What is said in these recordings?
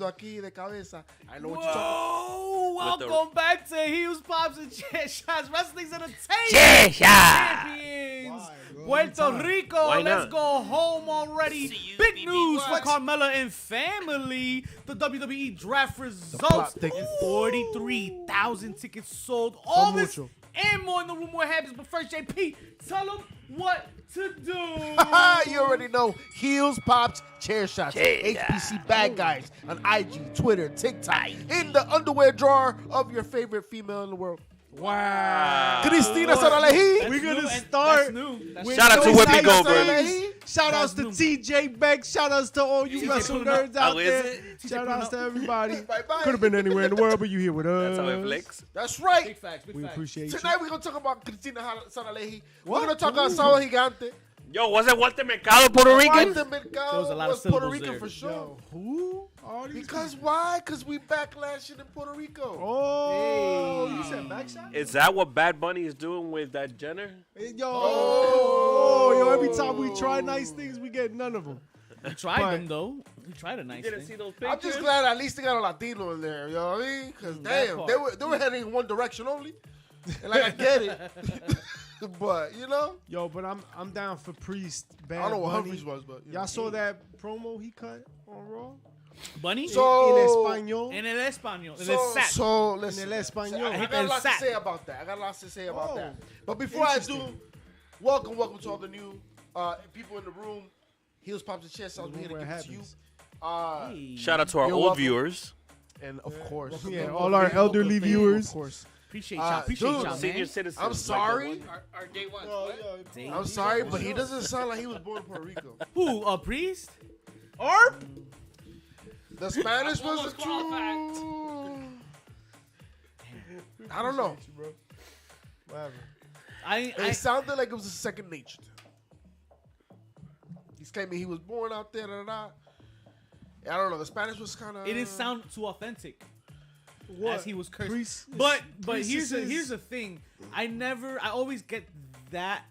hablando aquí de cabeza. I know what you're talking Whoa! Welcome back to Heels, Pops, and Chair Shots Wrestling's Entertainment Chair Shot. Champions. Why, bro? Puerto Rico, Why let's not? go home already. See you, Big BB news for Watts. Carmella and family. The WWE draft plot results. thickens. 43,000 tickets sold. All this mucho. and more in the room what happens. But first, JP, tell them what to do. You already know. Heels, Pops, Chair Shots. Chair HPC Bad Guys on IG, Twitter, TikTok. In the underwear drawer of your favorite female in the world. Wow. Cristina Saralehi. We're going to That's start. new. That's with Shout out to those Whoopi nice Goldberg. things. Shout outs to That's TJ Beck. Shout outs to all you TJ wrestle put 'em up. nerds out Oh, is there. it? Shout outs to everybody. Bye-bye. Could have been anywhere in the world, but you here with us. That's how it flicks. That's right. Big facts, big We facts. appreciate you. Tonight we're going to talk about Cristina Saralehi. We're What? going to talk about Ooh. Sábado Gigante. Yo, wasn't Walter Mercado Puerto Rican? Walter Mercado There was a lot of was Puerto syllables Rican there. for sure. Yo, who? All these Because why? Because we backlashing in Puerto Rico. Oh, Hey. you said backshot? Is that what Bad Bunny is doing with that Jenner? Yo, Oh. yo, every time we try nice things, we get none of them. We tried But- them though. We tried a nice thing. those I'm just glad at least they got a Latino in there. You know what I mean? Because That damn, part. they were heading in one direction only. And like I get it, but you know, Yo, but I'm down for Priest. Bad I don't know what Bunny. Humphreys was, but you Y'all know. saw that promo he cut on Raw? Bunny? So- in Español. En el español. En So, el sat. so listen, En el español. I got a lot to El say sat. about that. I got a lot to say about Oh, that. But before I do, interesting. welcome to all the new people in the room. Heels, Pops, and Chest. I was The room here to where it give it to you. happens. Hey. Shout out to our You're old welcome. viewers. And of course, Yeah, all our elderly viewers. Of course. Appreciate y'all. Appreciate dude, y'all, Senior man. citizens. I'm like sorry. that one. Our day one. Yo, What? yo, Damn. I'm sorry, but he doesn't sound like he was born in Puerto Rico. Who? A priest? Arp? The Spanish was Almost a true. I don't know. Whatever. It sounded like it was a second nature. He's claiming he was born out there. Da, da, da. I don't know. The Spanish was kind of. It didn't sound too authentic. What? As he was cursed. Priest- But Priest here's is- the thing. I always get that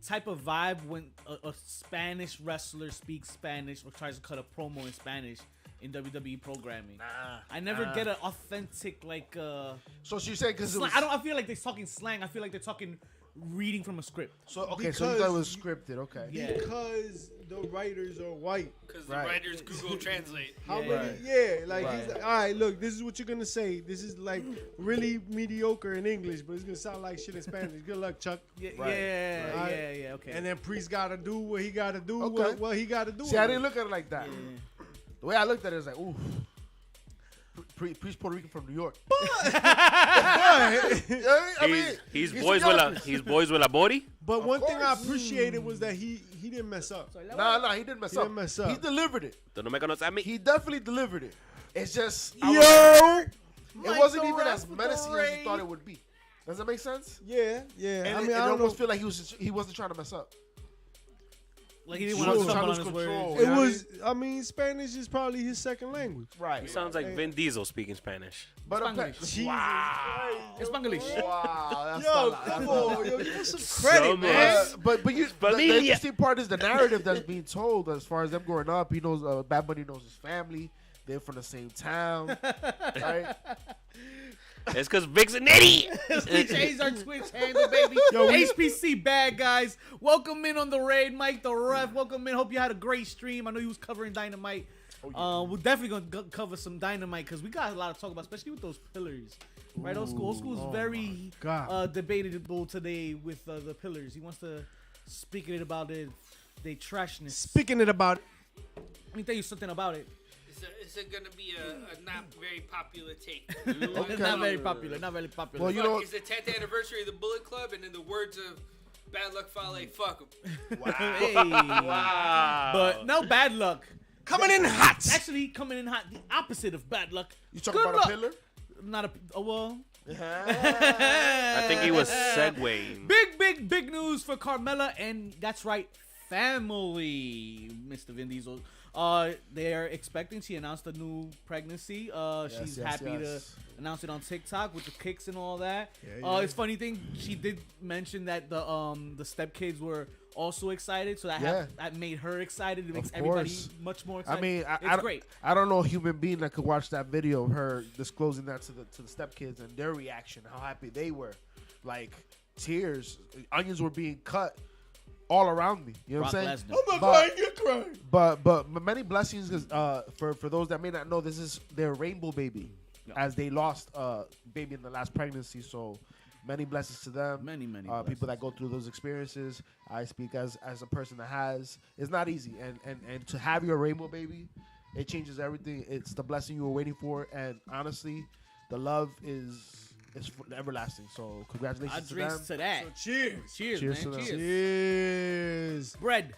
type of vibe when a Spanish wrestler speaks Spanish or tries to cut a promo in Spanish in WWE programming. I never get an authentic like So she said because it slang. was. I feel like they're talking slang. I feel like they're talking reading from a script. So okay, so you thought it was Because scripted. Okay. Yeah. Because the writers are white. Because the Right. writers Google Translate. How Yeah. many? Yeah, like, Right. he's like, all right, look, this is what you're gonna say. This is like really mediocre in English, but it's gonna sound like shit in Spanish. Good luck, Chuck. Yeah, Right. yeah, Right. yeah. Okay. And then Priest gotta do what he gotta do. Okay. What he gotta do. See, I didn't look at it like that. Yeah. The way I looked at it is like, ooh, Priest Puerto Rican from New York. I mean, He's he's boys from with Yonkers. he's boys with a body. But one thing I course. appreciated was that he didn't mess up. Nah, he didn't mess He up. didn't mess up. He delivered it. Tú no me conoces a mí. He definitely delivered it. It's just, Yo, it wasn't even as menacing as you thought it would be. Does that make sense? Yeah, yeah. And I mean, it I don't almost know. feel like he wasn't trying to mess up. Like he didn't Sure. want to Trying stumble to on his lose control. words. It You know what I was. I mean, Spanish is probably his second language. Right. He sounds like Vin Diesel speaking Spanish. But Spanglish. Jesus It's Spanglish. wow, that's Yo, a lot. come That's a lot. on, yo, give us some credit, Some man. But you, the Familia. interesting part is the narrative that's being told as far as them growing up. He knows Bad Bunny knows his family. They're from the same town, right? It's because Vic's an idiot. We changed our Twitch handle, baby. Yo, we- HPC bad guys. Welcome in on the raid, Mike the ref. Welcome in. Hope you had a great stream. I know you was covering Dynamite. We're definitely gonna cover some Dynamite because we got a lot to talk about, especially with those pillars. Right, old school. Old school is very God. debatable today with the pillars. He wants to speak it about it. They trashness. Speaking it about. Let me tell you something about it. Is it going to be a not very popular take? Okay. Not very popular. Not very popular. Well, you know, It's the 10th anniversary of the Bullet Club, and in the words of Bad Luck Fale, fuck him. Hey. Wow. But no bad luck. Coming in hot. Actually, coming in hot, the opposite of bad luck. you talking Good about luck. a pillar? Not a well. I think he was segueing. Big news for Carmella, and that's right, family. Mr. Vin Diesel. They're expecting. She announced a new pregnancy. She's happy to announce it on TikTok with the kicks and all that. Yeah. It's funny thing. She did mention that the stepkids were also excited. So that made her excited. It makes everybody much more excited. I mean, it's great. I don't know a human being that could watch that video of her disclosing that to the stepkids and their reaction, how happy they were, like tears, onions were being cut all around me. You know what I'm saying? Lesnar. I'm not crying, you're crying. But many blessings, because for those that may not know, this is their rainbow baby, as they lost baby in the last pregnancy. So many blessings to them. Many people that go through those experiences. I speak as a person that has. It's not easy, and to have your rainbow baby, it changes everything. It's the blessing you were waiting for, and honestly, the love is everlasting. So congratulations to them. To that. So cheers, man. to them. Cheers. Bread.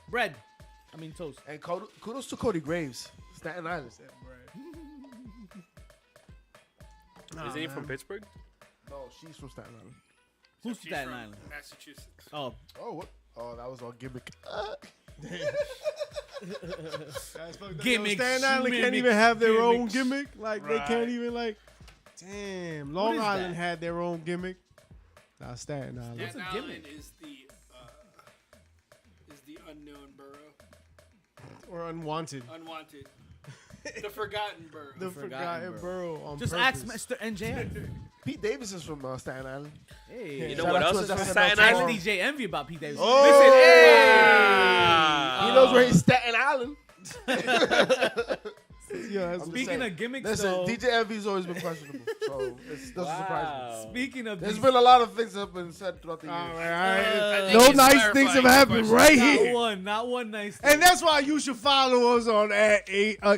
I mean toast. And kudos to Cody Graves, Staten Island. Isn't he from Pittsburgh? No, she's from Staten Island. Who's She's Staten from Island? Massachusetts. Oh, What? Oh, that was all gimmick. Gimmicks, Staten Island can't even have their own gimmick. Like they can't even like. Damn, Long is Island that? had their own gimmick. Nah, Staten Island. Staten a Island gimmick? is the unknown borough, Or unwanted. unwanted, the forgotten borough. The Forgotten forgotten borough on just purpose. ask Mr. NJF. Pete Davis is from Staten Island. Hey, You know Shout what out to else is us, from that's Staten enough Island? ask DJ Envy about Pete Davis. Oh! Listen, hey. He knows where he's Staten Island. Yeah, that's Speaking of gimmicks, Listen, though, DJ Envy's always been questionable, so it doesn't surprise me. speaking of There's these, been a lot of things that have been said throughout the years. all right. I think No he's nice clarifying things have the happened question. right not here. not one nice thing. And that's why you should follow us on at 8. all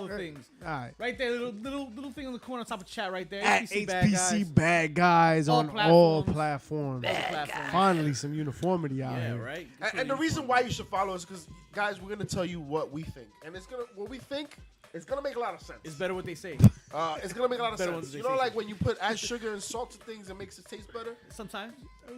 the things. Right. Right there, little thing on the corner, on top of chat, right there. At HPC HPC Bad Guys. Bad Guys All on all platforms. platforms. Finally, some uniformity out Yeah, here. right. And the reason why you should follow us is because, guys, we're gonna tell you what we think, and what we think is gonna make a lot of sense. It's better what they say. It's gonna make a lot of Better sense. ones You they know, say like when you add sugar and salt to things, it makes it taste better. Sometimes.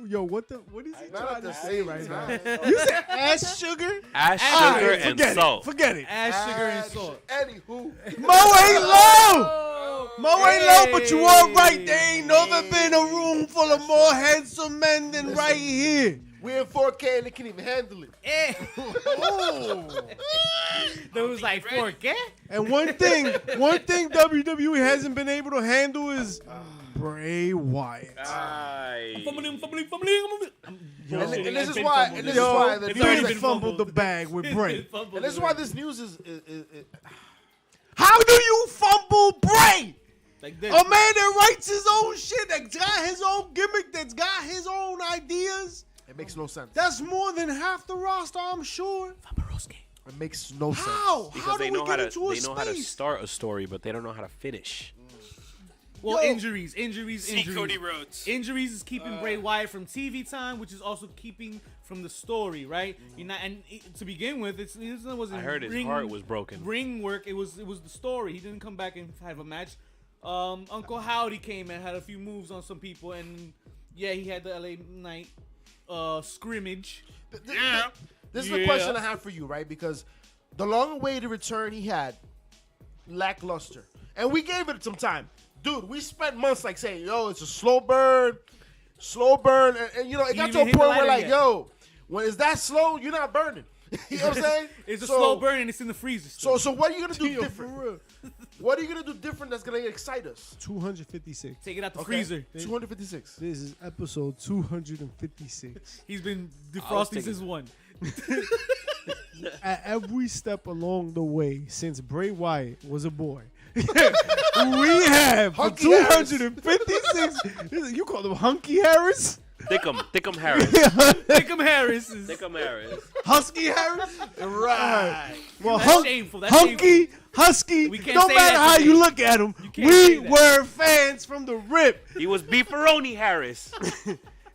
Yo, what is he Not trying at the to say same right now? time. You said ass sugar? Ash, Ash, sugar, sugar, and salt. Forget it. Add sugar and salt. Anywho, Mo ain't low. Oh, Mo ain't low, but you all right. There ain't never been a room full of more handsome men than right here. we're in 4K and they can't even handle it. Eh. There was like ready. 4K. And one thing WWE hasn't been able to handle is Bray Wyatt. Aye. And this is why. And this is why. The It's news already is- been Fumbled the bag with Bray. And this is why this news is How do you fumble Bray? Like this. A man that writes his own shit, that's got his own gimmick, that's got his own ideas. it makes no sense. That's more than half the roster, I'm sure. It makes no sense. How? How Because do they we know how get to into a they know how to space? start a story, but they don't know how to finish. Well, Yo. injuries. See Cody Rhodes. Injuries is keeping Bray Wyatt from TV time, which is also keeping from the story, right? You're not, to begin with, it wasn't. I heard his ring, heart was broken. Ring work. It was the story. He didn't come back and have a match. Uncle Howdy came and had a few moves on some people, and yeah, he had the LA Knight scrimmage. This is the question I have for you, right? Because the long-awaited return he had, lackluster, and we gave it some time, dude. We spent months like saying, "Yo, it's a slow burn," and you know, it got to a even hit the point where lighter like, yet. "Yo, when it's that slow, you're not burning." You know what I'm saying? It's a slow burn, and it's in the freezer. Still. So what are you gonna do Yo, for different? real. What are you gonna do different that's gonna excite us? 256. take it out the Okay? freezer. 256. This is episode 256. He's been I was defrosting thinking- since one. At every step along the way, since Bray Wyatt was a boy, we have for Hunky Harris. 256. You call him Hunky Harris? Thickum Harris. Thickum Harris is. Thickum Harris. Husky Harris? Right. Well, That's shameful. That's Hunky, Husky, We can't no say matter that how today. you look at him, can't say we that. were fans from the rip. He was Beefaroni Harris.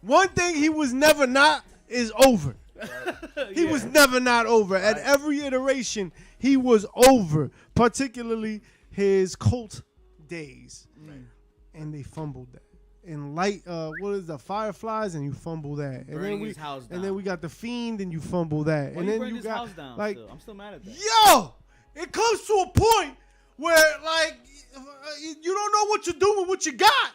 One thing he was never not is over. He was never not over. At every iteration, he was over, particularly his Colt days. And they fumbled that. And what is the Fireflies, and you fumble that. And Burning his house and then down. we got the Fiend, and you fumble that. Why and you then burned you his got house down like, still? I'm still mad at that. yo, it comes to a point where like you don't know what you're doing with what you got.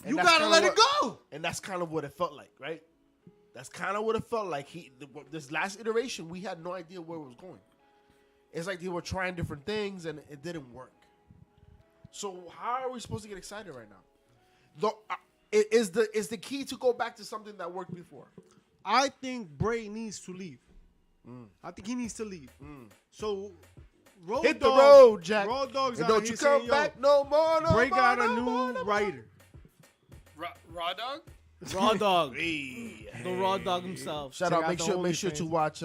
And You that's gotta kinda let it go. And that's kind of what it felt like, right? That's kind of what it felt like. This last iteration, we had no idea where it was going. It's like they were trying different things and it didn't work. So how are we supposed to get excited right now? Is the key to go back to something that worked before? I think Bray needs to leave. I think he needs to leave. So hit the road, Jack. Raw Dog's and out don't here you come saying, back no more. Bray got a new writer. Raw Dog? Raw Dog. Hey. The Raw Dog himself. Shout Check out! out Make sure the to OnlyFans. watch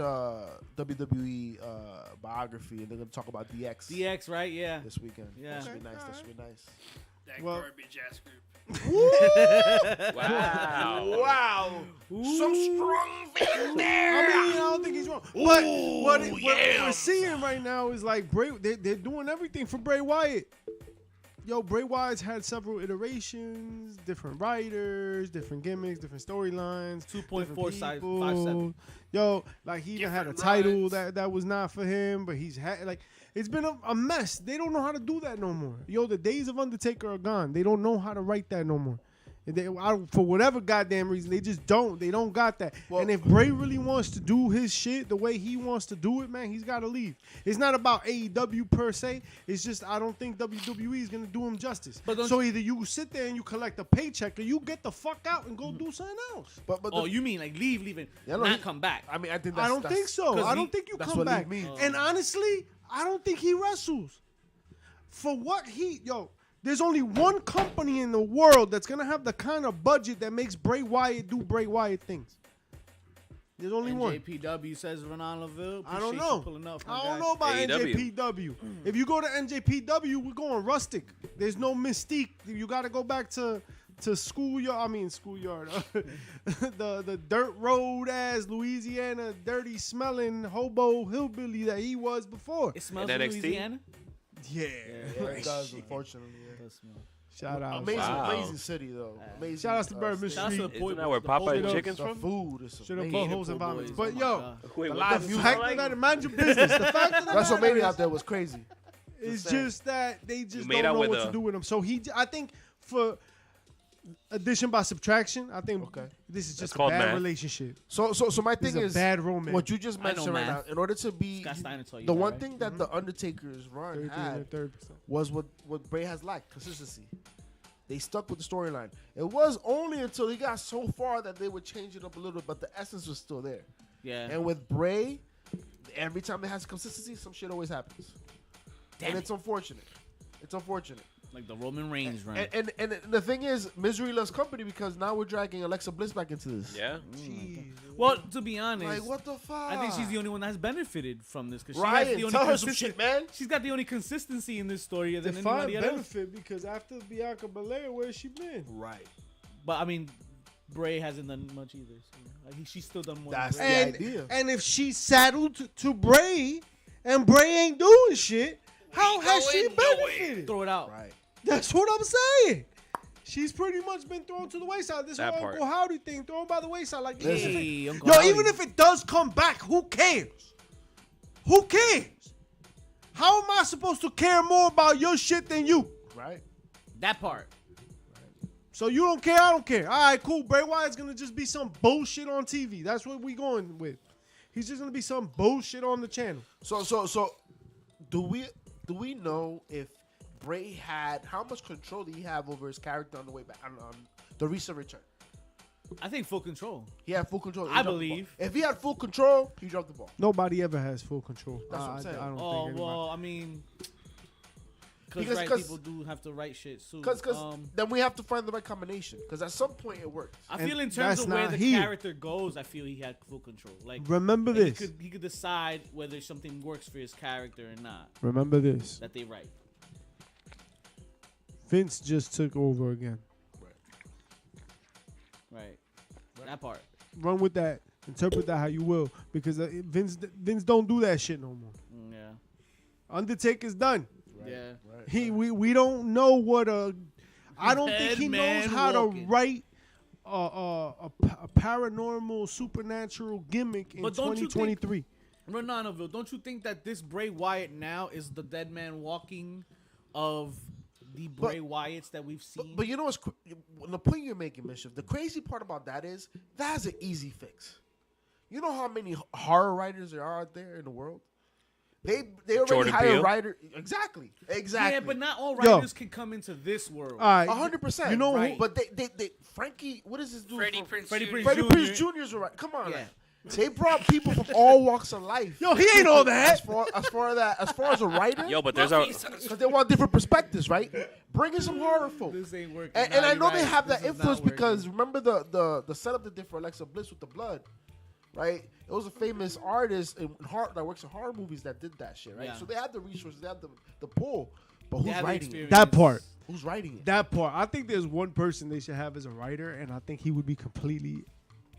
WWE biography, and they're gonna talk about DX. DX, right? Yeah. This weekend. Yeah. That should be Okay, nice. That alright. should be nice. That Well- garbage ass group. Wow. Wow. Some strong feeling there. I mean, I don't think he's wrong. But what we're seeing right now is like Bray. They're doing everything for Bray Wyatt. Yo, Bray Wyatt's had several iterations, different writers, different gimmicks, different storylines. 2.457. Yo, like he even had a Different title runs. that was not for him, but he's had like it's been a mess. They don't know how to do that no more. Yo, the days of Undertaker are gone. They don't know how to write that no more. For whatever goddamn reason, they just don't. They don't got that. Well- and if Bray really wants to do his shit the way he wants to do it, man, he's got to leave. It's not about AEW per se. It's just I don't think WWE is going to do him justice. But don't So either you sit there and you collect a paycheck or you get the fuck out and go do something else. But Oh, you mean like leave and Yeah, no, not he- come back? I mean, I think I don't think so. 'cause I he- don't think you that's come what back. leave means. And honestly, I don't think he wrestles. For what there's only one company in the world that's gonna have the kind of budget that makes Bray Wyatt do Bray Wyatt things. There's only one. NJPW says Renan Laville. I don't Appreciate know. you pulling up, my I don't guy. know about AEW. NJPW. If you go to NJPW, we're going rustic. There's no mystique. You got to go back to schoolyard. I mean schoolyard. the dirt road ass Louisiana dirty smelling hobo hillbilly that he was before. It smells In like NXT? Louisiana. Yeah. Yeah, it does, unfortunately. Yeah. It does smell. Shout out. Amazing, Wow. amazing city though. Amazing. Shout outs to Bourbon state. Shout out to the Street. boy. Isn't that where the Popeye boy- Chicken's The from? food is Should have amazing. buttholes and Poor vomits. boys. But Oh my yo, God. Wait, The what live the view- the fuck? fact of the matter, mind your business. The fact of the That's what matter made it is- out there was crazy. It's saying. just that they just You don't made out know with what to a- do with him. So I think for addition by subtraction, I think Okay. this is just a called bad math. relationship. So my This thing is a bad romance. what you just I know mentioned right now. math. In order to be Scott Steiner taught you the that, one right? thing that the Undertaker's run 33 had and 30%. was what Bray has lacked, consistency. They stuck with the storyline. It was only until they got so far that they would change it up a little, but the essence was still there. Yeah. And with Bray, every time it has consistency, some shit always happens. And it's unfortunate. It's unfortunate. Like the Roman Reigns run. And the thing is, misery loves company because now we're dragging Alexa Bliss back into this. Yeah. Jeez. Well, to be honest, Like, what the fuck? I think she's the only one that has benefited from this because Ryan, she has the tell only her some shit, man. She's got the only consistency in this story than Define anybody else. benefit because after Bianca Belair, where's she been? Right. But I mean, Bray hasn't done much either. So, like, she's still done more. That's than the Bray. idea. And if she's saddled to Bray and Bray ain't doing shit, how has she going nowhere. benefited? Throw it out. Right. That's what I'm saying. She's pretty much been thrown to the wayside. This That whole part. Uncle Howdy thing thrown by the wayside. Like, Listen. even if Hey, it- Uncle yo, Howdy. even if it does come back, who cares? Who cares? How am I supposed to care more about your shit than you? Right. That part. So you don't care, I don't care. All right, cool. Bray Wyatt's gonna just be some bullshit on TV. That's what we going with. He's just gonna be some bullshit on the channel. So do we know if Bray had how much control did he have over his character on the way back on the recent return? I think full control. He had full control. He I dropped the ball. believe. If he had full control, he dropped the ball. Nobody ever has full control. That's what I'm saying. I don't Oh think anybody. well, I mean, Because- right 'cause- people do have to write shit soon. Because then we have to find the right combination. Because at some point it works. I and feel in terms that's of where not the here. character goes, I feel he had full control. Like Remember like, this. he could decide whether something works for his character or not Remember this. that they write. Vince just took over again. Right. That part. Run with that. Interpret that how you will, because Vince don't do that shit no more. Yeah. Undertaker's done. Yeah. We don't know what a. I don't think he Dead knows man how to walking. write a paranormal supernatural gimmick in But don't you think- 2023. Renanville, don't you think that this Bray Wyatt now is the dead man walking of the Bray Wyatts that we've seen. But you know what's the point you're making, Mischief? The crazy part about that is that's an easy fix. You know how many horror writers there are out there in the world? They already Jordan hire Peele? writer. Exactly. Yeah, but not all writers can come into this world. 100%. You know Right. who? But they Frankie, what is this dude? Freddie Prinze Freddie Jr. Prinze Freddie Jr. Prinze Jr. is right. Come on. Yeah. Man. They brought people from all walks of life. Yo, he ain't all that. As far as a writer, Yo, but there's a because they want different perspectives, right? Bring in some horror folk. This ain't working. And Nah, I you're know they right. have This that is not influence working. because remember the setup they did for Alexa Bliss with the blood, right? It was a famous artist in horror that works in horror movies that did that shit, right? Yeah. So they have the resources, they have the pull, but They who's have the writing it? experience. That part. Who's writing it? That part. I think there's one person they should have as a writer, and I think he would be completely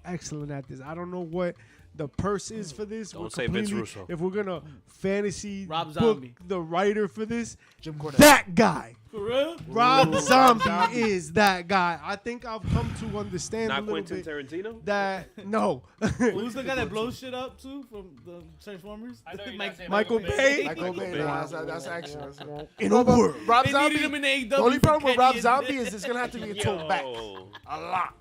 excellent at this. I don't know what the purse is for this. Don't We're say Vince completely- Russo. If we're gonna fantasy Rob book Zombie. the writer for this, Jim Cornette. that guy. For real? Rob Zombie is that guy. I think I've come to understand a not little Quentin bit Tarantino. that no. Who's the guy that blows shit up too from the Transformers? I know you're Mike- not saying Michael Bay. Michael Bay. Bay. Nah, that's action. In a word. Rob They Zombie. needed him in AEW. The only problem with for Rob Kenny Zombie and- is it's gonna have to get toned back Yo. a lot.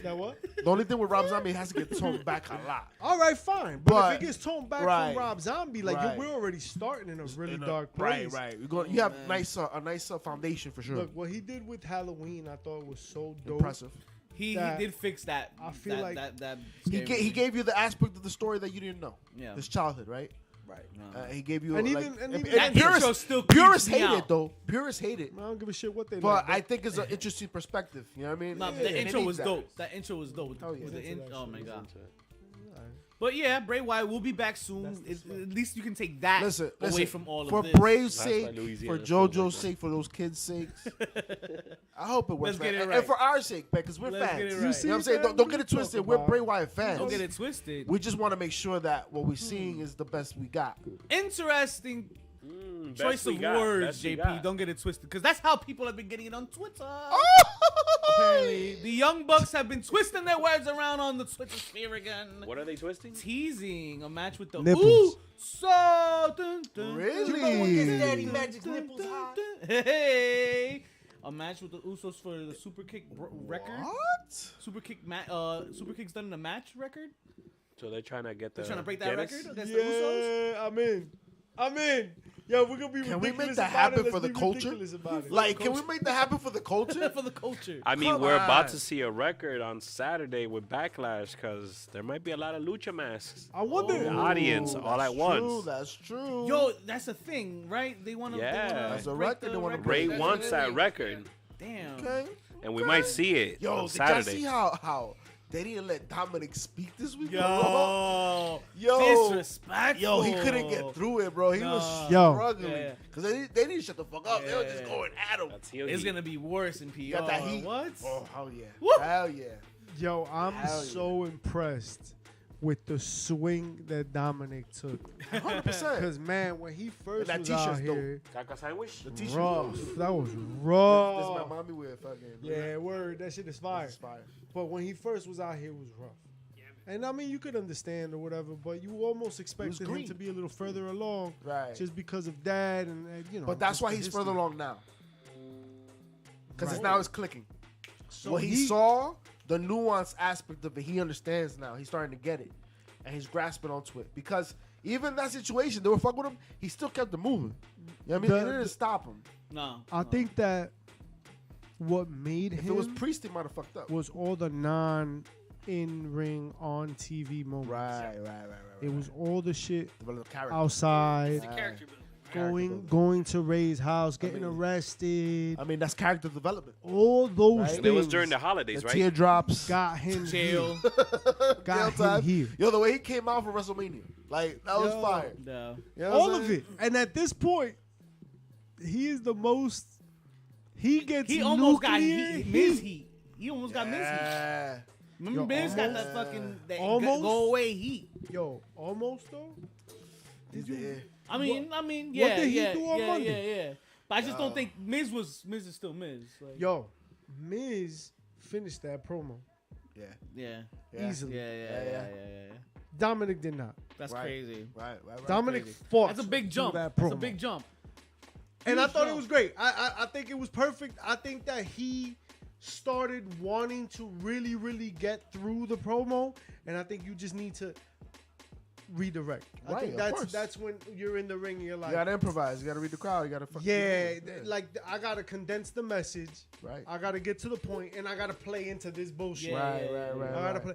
That what? The only thing with Rob Zombie, it has to get toned back a lot. All right, fine. But But- if it gets toned back right. from Rob Zombie, like Right. we're already starting in a really dark place. Right. You have a nice foundation for sure. Look, what he did with Halloween, I thought was so dope. Impressive. He that- did fix that. I feel that, like that He scary he gave you the aspect of the story that you didn't know. Yeah. His childhood, right? Right. He gave you And like, even- and and even- That intro purists, still creeps purists me hate out. it though. Purists hate it. I don't give a shit what they But like. I think it's an interesting perspective. You know what I mean? No, It the intro needs was that. dope. That intro was dope. Oh, yeah. With the Into that oh shit. my god. But yeah, Bray Wyatt will be back soon. At least you can take that Listen, away from all for of this. Bray's That's sake, why Louisiana for feels like JoJo's that. sake, for those kids' sakes. I hope it works, Let's get man. it And right. for our sake, because we're Let's fans. get it You right. know what I'm saying? man, Don't what get you it twisted. talking We're about? Bray Wyatt fans. Don't get it twisted. We just want to make sure that what we're seeing is the best we got. Interesting Best choice we of got, words, best we JP. got. Don't get it twisted, because that's how people have been getting it on Twitter. Oh! Apparently, the Young Bucks have been twisting their words around on the Twitter sphere again. What are they twisting? Teasing a match with the Nipples. Really? Hey, a match with the Usos for the Super Kick record. What? Super Kick's done in a match record. So they're trying to get the. They're trying to break that Guinness? record against the Usos. Yeah, I'm in. Yo, we're gonna be Can we ridiculous make that about happen it. Let's for the be culture? ridiculous about it. Like, can we make that happen for the culture? For the culture. I mean, Come we're about on. to see a record on Saturday with Backlash because there might be a lot of lucha masks. I wonder. The audience all That's at once. True, that's true. Yo, that's a thing, right? They want to. Yeah. That's a break record the they wanna record. Ray That's wants that record, Damn. Okay. and we might see it Yo, on did y'all Saturday. see how they didn't let Dominic speak this week? Yo, Disrespectful. yo, he couldn't get through it, bro. He was Yo. struggling Yeah. because they didn't shut the fuck up. They were just Yeah. going at him. That's heel It's heat. gonna be worse in PR. You got that heat. What? Oh, hell yeah. Woo. Hell yeah. Yo, I'm Hell so impressed with the swing that Dominic took. 100%. Because man, when he first that was t-shirt's out dope. here, Caca sandwich? The t-shirt. rough. This That was is my rough. mommy wear fucking. Yeah, word. That shit is fire. This is fire. But when he first was out here, it was rough. And I mean, you could understand or whatever, but you almost expected him green. to be a little further along, Right. just because of that, and you know. But that's just why the he's history. further along now. Because Right. now it's clicking. So What he saw, the nuance aspect of it, he understands now. He's starting to get it. And he's grasping onto it. Because even that situation, they were fucking with him, he still kept it moving. You know what I mean? They didn't stop him. No. I think that what made If him it was Priest, he might have fucked up. was all the non-in-ring on TV moments. Right. It was all the shit Develop character. outside, It's the character building. going to Ray's house, getting mean- arrested. I mean, that's character development. All those Right. things And it was during the holidays, The right? teardrops. got him Jail. here. Got Jail him time. here. Yo, the way he came out for WrestleMania. Like, that was Yo. fire. No. You know what All I'm of saying? it. And at this point, he is the most. He gets. He almost got nuclear Miz heat. He almost got Miz heat. Yeah. Remember, Yo, Miz got almost. that fucking that Almost. go away heat. Yo, almost though. Did you? Yeah. I mean, yeah, did he yeah, do on yeah, Monday? yeah. But I just don't think Miz is still Miz. Like, Yo, Miz finished that promo Yeah. yeah, Yeah. easily. yeah. Dominic did not. That's Right. crazy. Right. Dominic crazy. fought. That's a big through jump. That That's promo. a big jump. And I thought it was great. I think it was perfect. I think that he started wanting to really, really get through the promo, and I think you just need to redirect. I Right, think that's when you're in the ring and you're like, You gotta improvise. You gotta read the crowd. You gotta fucking like I gotta condense the message. Right. I gotta get to the point, and I gotta play into this bullshit. Right. I gotta play.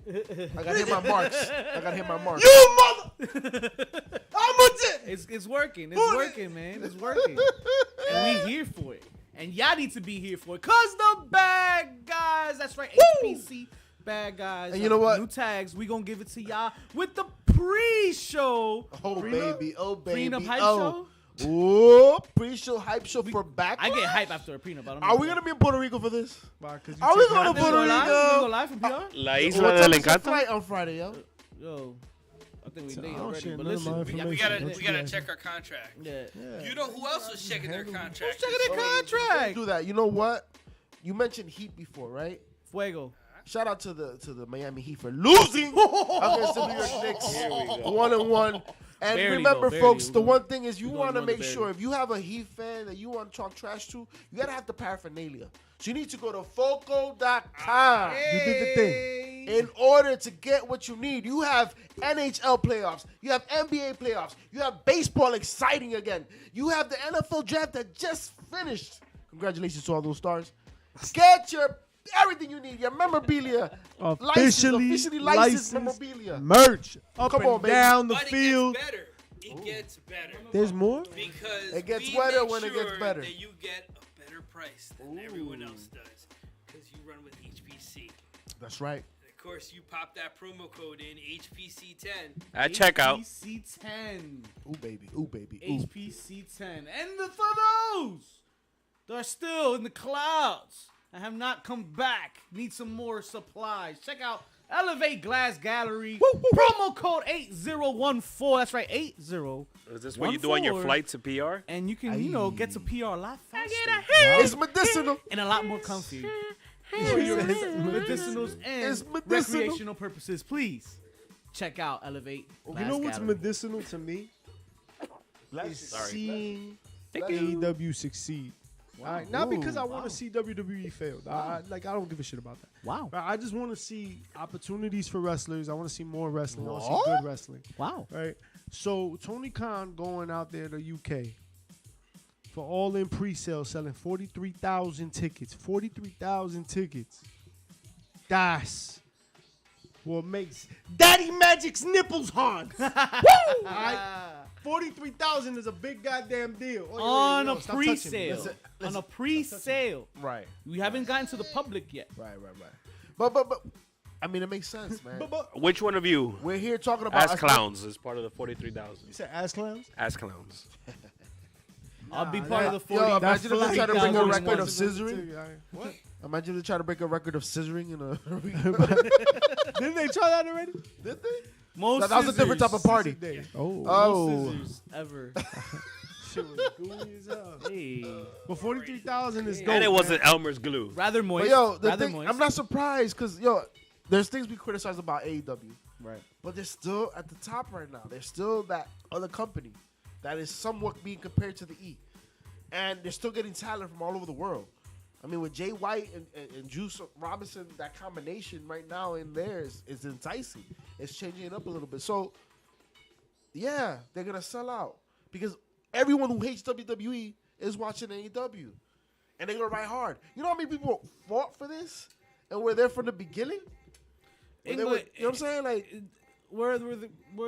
I gotta hit my marks. I gotta hit my marks. You mother! I'm a dick. It's working. It's working, man. It's working. And we here for it. And y'all need to be here for it. Cause the bad guys, that's right, HPC bad guys. And you know what? New tags, we gonna give it to y'all with the pre-show. Oh baby, Prenup hype show. Ooh, pre-show hype show for back. I get hype after a prenup. I don't know Are we gonna be in Puerto Rico for this? Why, 'cause you Are we take going to my- Puerto We Rico? go live from PR? La Isla What del time is your Encanto. flight on Friday, yo? Yo, I think we late don't already. share But none of my listen, information. We gotta check our contract. yeah. You know who else was checking their contract? Checking their Don't contract. do that. You know what? You mentioned Heat before, right? Fuego. Shout out to the Miami Heat for losing against the New York Knicks, 1-1. And Barely, remember, though, folks, barely. the one thing is you We're want to going to make barely. sure if you have a Heat fan that you want to talk trash to, you gotta have the paraphernalia. So you need to go to Foco.com. You did the thing. In order to get what you need, you have NHL playoffs, you have NBA playoffs, you have baseball exciting again, you have the NFL draft that just finished. Congratulations to all those stars. Get your everything you need, your memorabilia, officially licensed memorabilia. merch up Come and on, baby. down the But field. it gets better. It gets better. There's more. Because It gets we better make when it gets sure better. That you get a better price than everyone else does, because you run with HPC. That's right. And of course, you pop that promo code in HPC10. At checkout. HPC10. Ooh baby, ooh baby, ooh. HPC10. And for those that are still in the clouds and have not come back, need some more supplies, check out Elevate Glass Gallery. Promo code 8014. That's right, 80. Is this what you do on your 14. flight to PR? And you can, get to PR a lot faster. It's medicinal. And a lot more comfy. For your medicinals and It's medicinal. recreational purposes. Please check out Elevate Glass You know what's Gallery. medicinal to me? Is Sorry. seeing Thank you. AEW succeed. All right? Not because I want to see WWE fail. I don't give a shit about that. Wow. But I just want to see opportunities for wrestlers. I want to see more wrestling. I want to see What? good wrestling. Wow. Right? So Tony Khan going out there to UK for All In pre-sale, selling 43,000 tickets. 43,000 tickets. That's what makes Daddy Magic's nipples hard. Woo! All right? 43,000 is a big goddamn deal. Oh, On yo, a stop touching me. pre-sale. Listen. On a pre-sale. Right, We haven't gotten to the public yet. right. But I mean, it makes sense, man. But Which one of you, We're here talking about as clowns, is part of the 43,000? you said ass clowns? As clowns. I'll be Nah, part of the 40. Yo, imagine if they try to break a 40,000 record of responsible. scissoring. What? Imagine if they try to break a record of scissoring in a. Didn't they try that already? Did they? Most That was a different type of party. Day. Oh. Oh. scissors ever. Shit was gooey as hell. Hey. But 43,000 is dope. And it man. wasn't Elmer's glue. Rather But moist. yo, the Rather thing, moist. I'm not surprised because there's things we criticize about AEW, Right. but they're still at the top right now. They're still that other company that is somewhat being compared to the E, and they're still getting talent from all over the world. I mean, with Jay White and Juice Robinson, that combination right now in there is enticing. It's changing it up a little bit. So, yeah, they're going to sell out because everyone who hates WWE is watching AEW. And they're going to ride hard. You know how many people fought for this and were there from the beginning? When they were- you know what I'm saying? Like, Where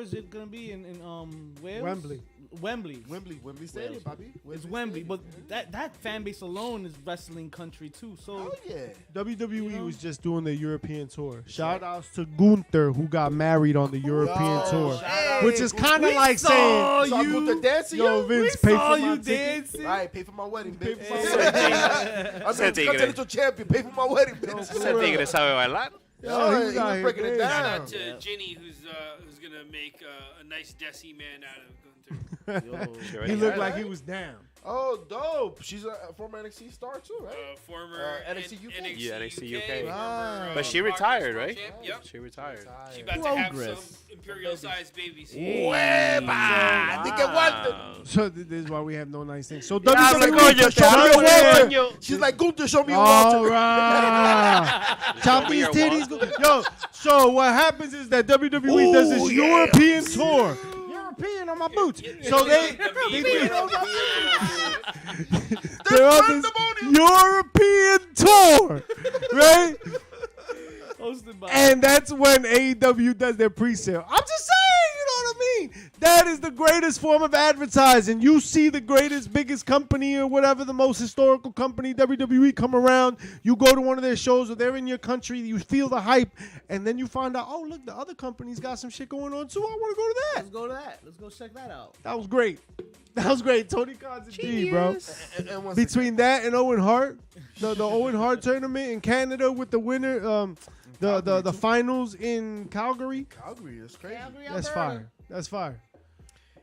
is it gonna be in Wales? Wembley. Wembley. Wembley Stadium, Bobby. It's Wembley, but that fan base alone is wrestling country too. So Oh, yeah. WWE was just doing the European tour. Shout outs to Gunther, who got married on the European tour. shout Which out. is kind of We like saw saying, So I put the dancing, yo, yo. Vince, we pay saw for my you ticket. dancing. All right, pay for my wedding, bitch. for my I mean, Sente que- Continental champion, pay for my wedding, bitch. Ese tigre sabe bailar. Oh, he was out here breaking it crazy. Shout down. out to Ginny, who's gonna make a nice Desi man out of Gunther. Yo. She already He had looked it. like he was down. Oh, dope. She's a former NXT star too, right? Former NXT UK? Yeah, NXT UK. Right. But she retired, right? Yep. She retired. She about to have Progress. some imperial-sized babies. Hueva. Ni que guante. So this is why we have no nice things. So Habla, WWE, coño, te show me hablo, your coño. Walter. She's like, Gunther, show me your all Walter. right. Chop Show me these your titties. Walter. Yo, so what happens is that WWE does this Ooh, yeah. European tour. European on my boots. So they're on this European tour, right? Hosted by. And that's when AEW does their pre-sale. I'm just saying, you know what I mean? That is the greatest form of advertising. You see the greatest, biggest company or whatever, the most historical company, WWE, come around. You go to one of their shows or they're in your country. You feel the hype. And then you find out, oh, look, the other company's got some shit going on too. I want to go to that. Let's go to that. Let's go check that out. That was great. That was great. Tony Khan's a G, bro. And once Between that and Owen Hart, the Owen Hart tournament in Canada with the winner, the finals in Calgary. Calgary, that's crazy. That's fire. That's fire.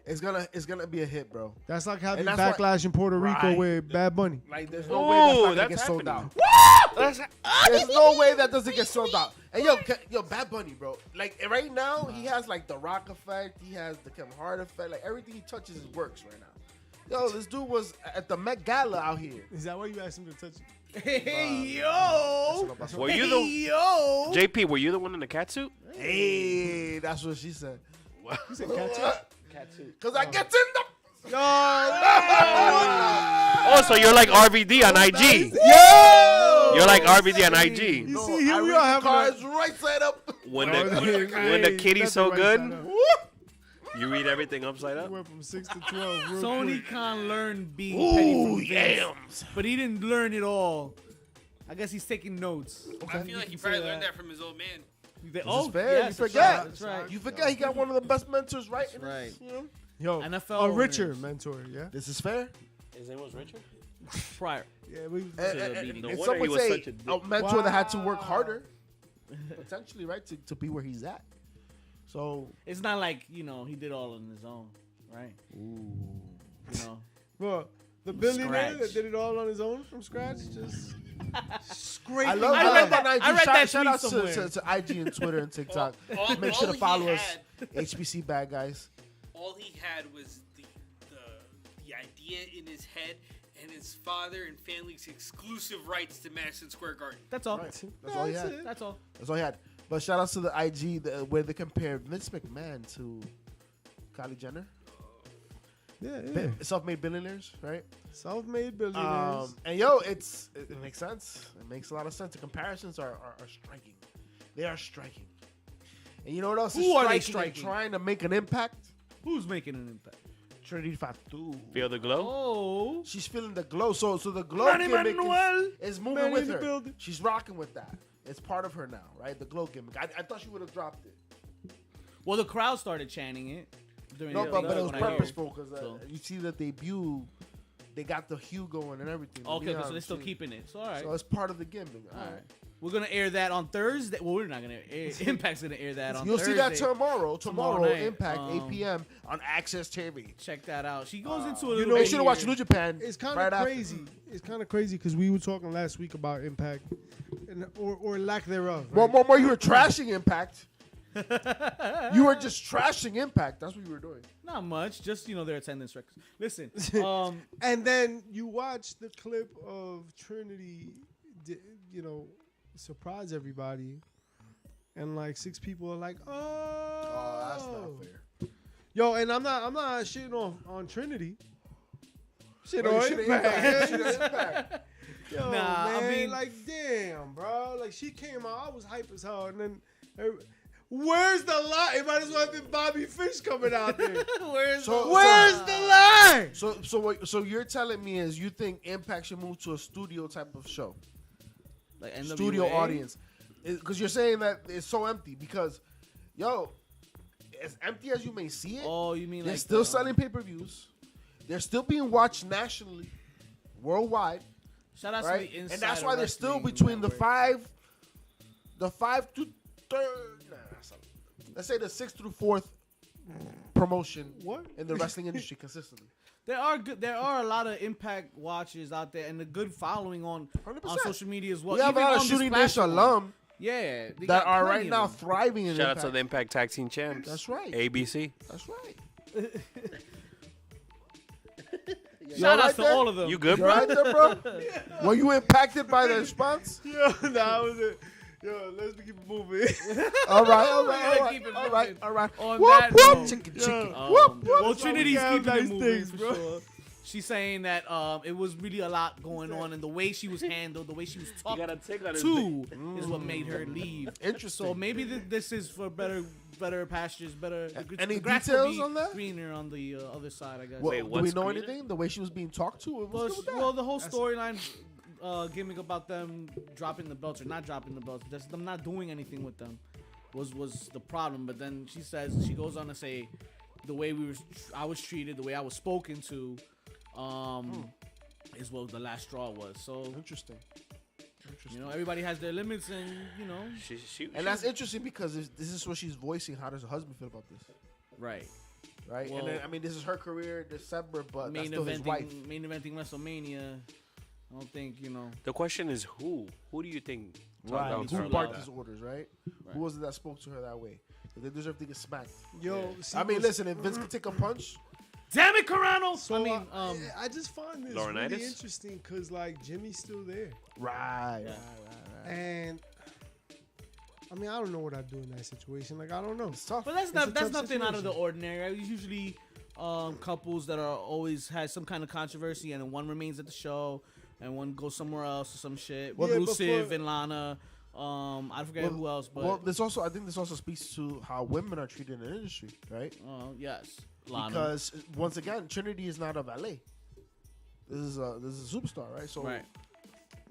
It's gonna be a hit, bro. That's like having And that's backlash in Puerto Rico Right. with Bad Bunny. Like, there's no way that's not gonna that's get sold happening. out. There's no way that doesn't get sold out. And yo, Bad Bunny, bro. Like right now, he has like the Rock effect. He has the Kevin Hart effect. Like everything he touches works right now. Yo, this dude was at the Met Gala out here. Is that why you asked him to touch it? Hey, yo. Were you the Yo. JP? Were you the one in the cat suit? Hey, that's what she said. You said catch Cause I get in the. Oh, so you're like RVD on IG. Yo! You're like RVD on IG. You No, see, here I we read are the having cards right side up. When Oh, when the kitty's so good, you read everything upside We up. went from 6 to 12 real Tony quick. Khan learned being petty Ooh, from Vince, but he didn't learn it all. I guess he's taking notes. I feel like he probably learned that from his old man. This is fair. yes, You that's forget. right, that's right. You forget he got one of the best mentors right in Right. his, you know? Yo, NFL a richer owners. mentor, yeah? This is fair. His name was Richard. Prior. Yeah, we. meeting. No And wonder some he would was say such a dick. a mentor that had to work Wow. harder, potentially, right, to be where he's at. So, It's not like, he did all on his own, right? You know. Bro, the billionaire Scratch. that did it all on his own from scratch, just scraping. I love I that. read that- IG. I read that Shout tweet out somewhere. to IG and Twitter and TikTok. All- Make sure all to follow he us. HBC Bad Guys. All he had was the idea in his head and his father and family's exclusive rights to Madison Square Garden. That's all. Right. That's all he had. That's all. That's all he had. But shout outs to the IG where they compared Vince McMahon to Kylie Jenner. Yeah. Self-made billionaires, right? Self-made billionaires. And yo, it makes sense. It makes a lot of sense. The comparisons are striking. They are striking. And you know what else is Who are they striking? striking? Trying to make an impact. Who's making an impact? Trinity Fatu. Feel the glow. Oh. She's feeling the glow. So the glow Manny gimmick Manuel. is moving Manny with in the her. building. She's rocking with that. It's part of her now, right? The glow gimmick. I thought she would have dropped it. Well, the crowd started chanting it. During No, the but it was when I heard it. purposeful because So- you see the debut, they got the hue going and everything. the Okay, so neon they're still shit. keeping it. So, all right. So it's part of the gimmick. All right. We're going to air that on Thursday. Well, we're not going to air. Impact's going to air that on You'll Thursday. see that tomorrow. Tomorrow Tomorrow, night. Impact, 8 p.m. on Access TV. Check that out. She goes into a You little know, you bit should have watched here. New Japan. It's kind of right after. crazy. It's kind of crazy because we were talking last week about Impact, or lack thereof. More, Right? more, you were trashing Impact. You were just trashing Impact. That's what you were doing. Not much. Just, their attendance records. Listen. And then you watch the clip of Trinity, surprise everybody, and like 6 people are like, Oh, that's not fair. Yo, and I'm not shitting on Trinity. Shit Oh, you on should've Impact. You should've Impact. Yo, Nah, I man, mean- like, damn, bro. Like, she came out, I was hype as hell, and then, where's the line? It might as well have been Bobby Fish coming out there. Where's Where's the line? So you're telling me is you think Impact should move to a studio type of show, like NWA? studio audience, because you're saying that it's so empty. Because, yo, as empty as you may see it, Oh, you mean they're like still selling pay-per-views. They're still being watched nationally, worldwide. Shout out Right, to the and that's Insider why they're still Wrestling between Network. the five to third. Let's say the 6th through 4th promotion What? in the wrestling industry consistently. There are good. There are a lot of Impact watchers out there, and a good following on 100%. social media as well. We have a Even lot of on this Shooting Dish platform. alum Yeah, they that got are plenty right of now them. thriving in Shout out Impact. to the Impact Tag Team Champs. That's right. ABC. That's right. Shout right out to there? all of them. You good, You bro? right there, bro? Were you impacted by the response? Yo, that was it. Yo, let's keep it moving. All right, all right, Yeah, all keep it right, all right, moving. all right. On Whoop, that whoop, note, chicken, yo. chicken. Um, Whoop, whoop. well, That's why we Trinity's have keeping nice it moving things, for bro. sure. She's saying that it was really a lot going on, and the way she was handled, the way she was talked take on to, is what made her leave. Interesting. So maybe this is for better pastures, better. Any the grass will details be on that? Greener on the other side, I guess. Well, Wait, do we what's know greener? anything? The way she was being talked to? It was Well, good with that. well, the whole storyline gimmick about them dropping the belts or not dropping the belts, just them not doing anything with them, was the problem. But then she goes on to say, the way I was treated, the way I was spoken to, is what the last straw was. So Interesting. you know, everybody has their limits, and you know, And that's interesting because this is what she's voicing. How does her husband feel about this? right. Right? Well, and then, I mean, this is her career, December, but that's Main still his wife. eventing WrestleMania. I don't think The question is who? Who do you think? Right. talked Who down to her barked like his that? orders, right? Who was it that spoke to her that way? They deserve to get smacked. Yo, see, I mean, listen, if Vince could take a punch, Damn it, Carano! So, I mean, I just find this Laurinaitis? really interesting because, like, Jimmy's still there. right. And, I mean, I don't know what I'd do in that situation. Like, I don't know. It's tough. but that's It's a not that's tough nothing out of the situation. ordinary. Usually, couples that are always has some kind of controversy, and then one remains at the show, and one goes somewhere else or some shit. Well, With yeah, Rusev before- and Lana. I forget who else, but Well, I think this also speaks to how women are treated in the industry, right? yes, Lana. Because once again, Trinity is not a valet. This is a superstar, right? So Right.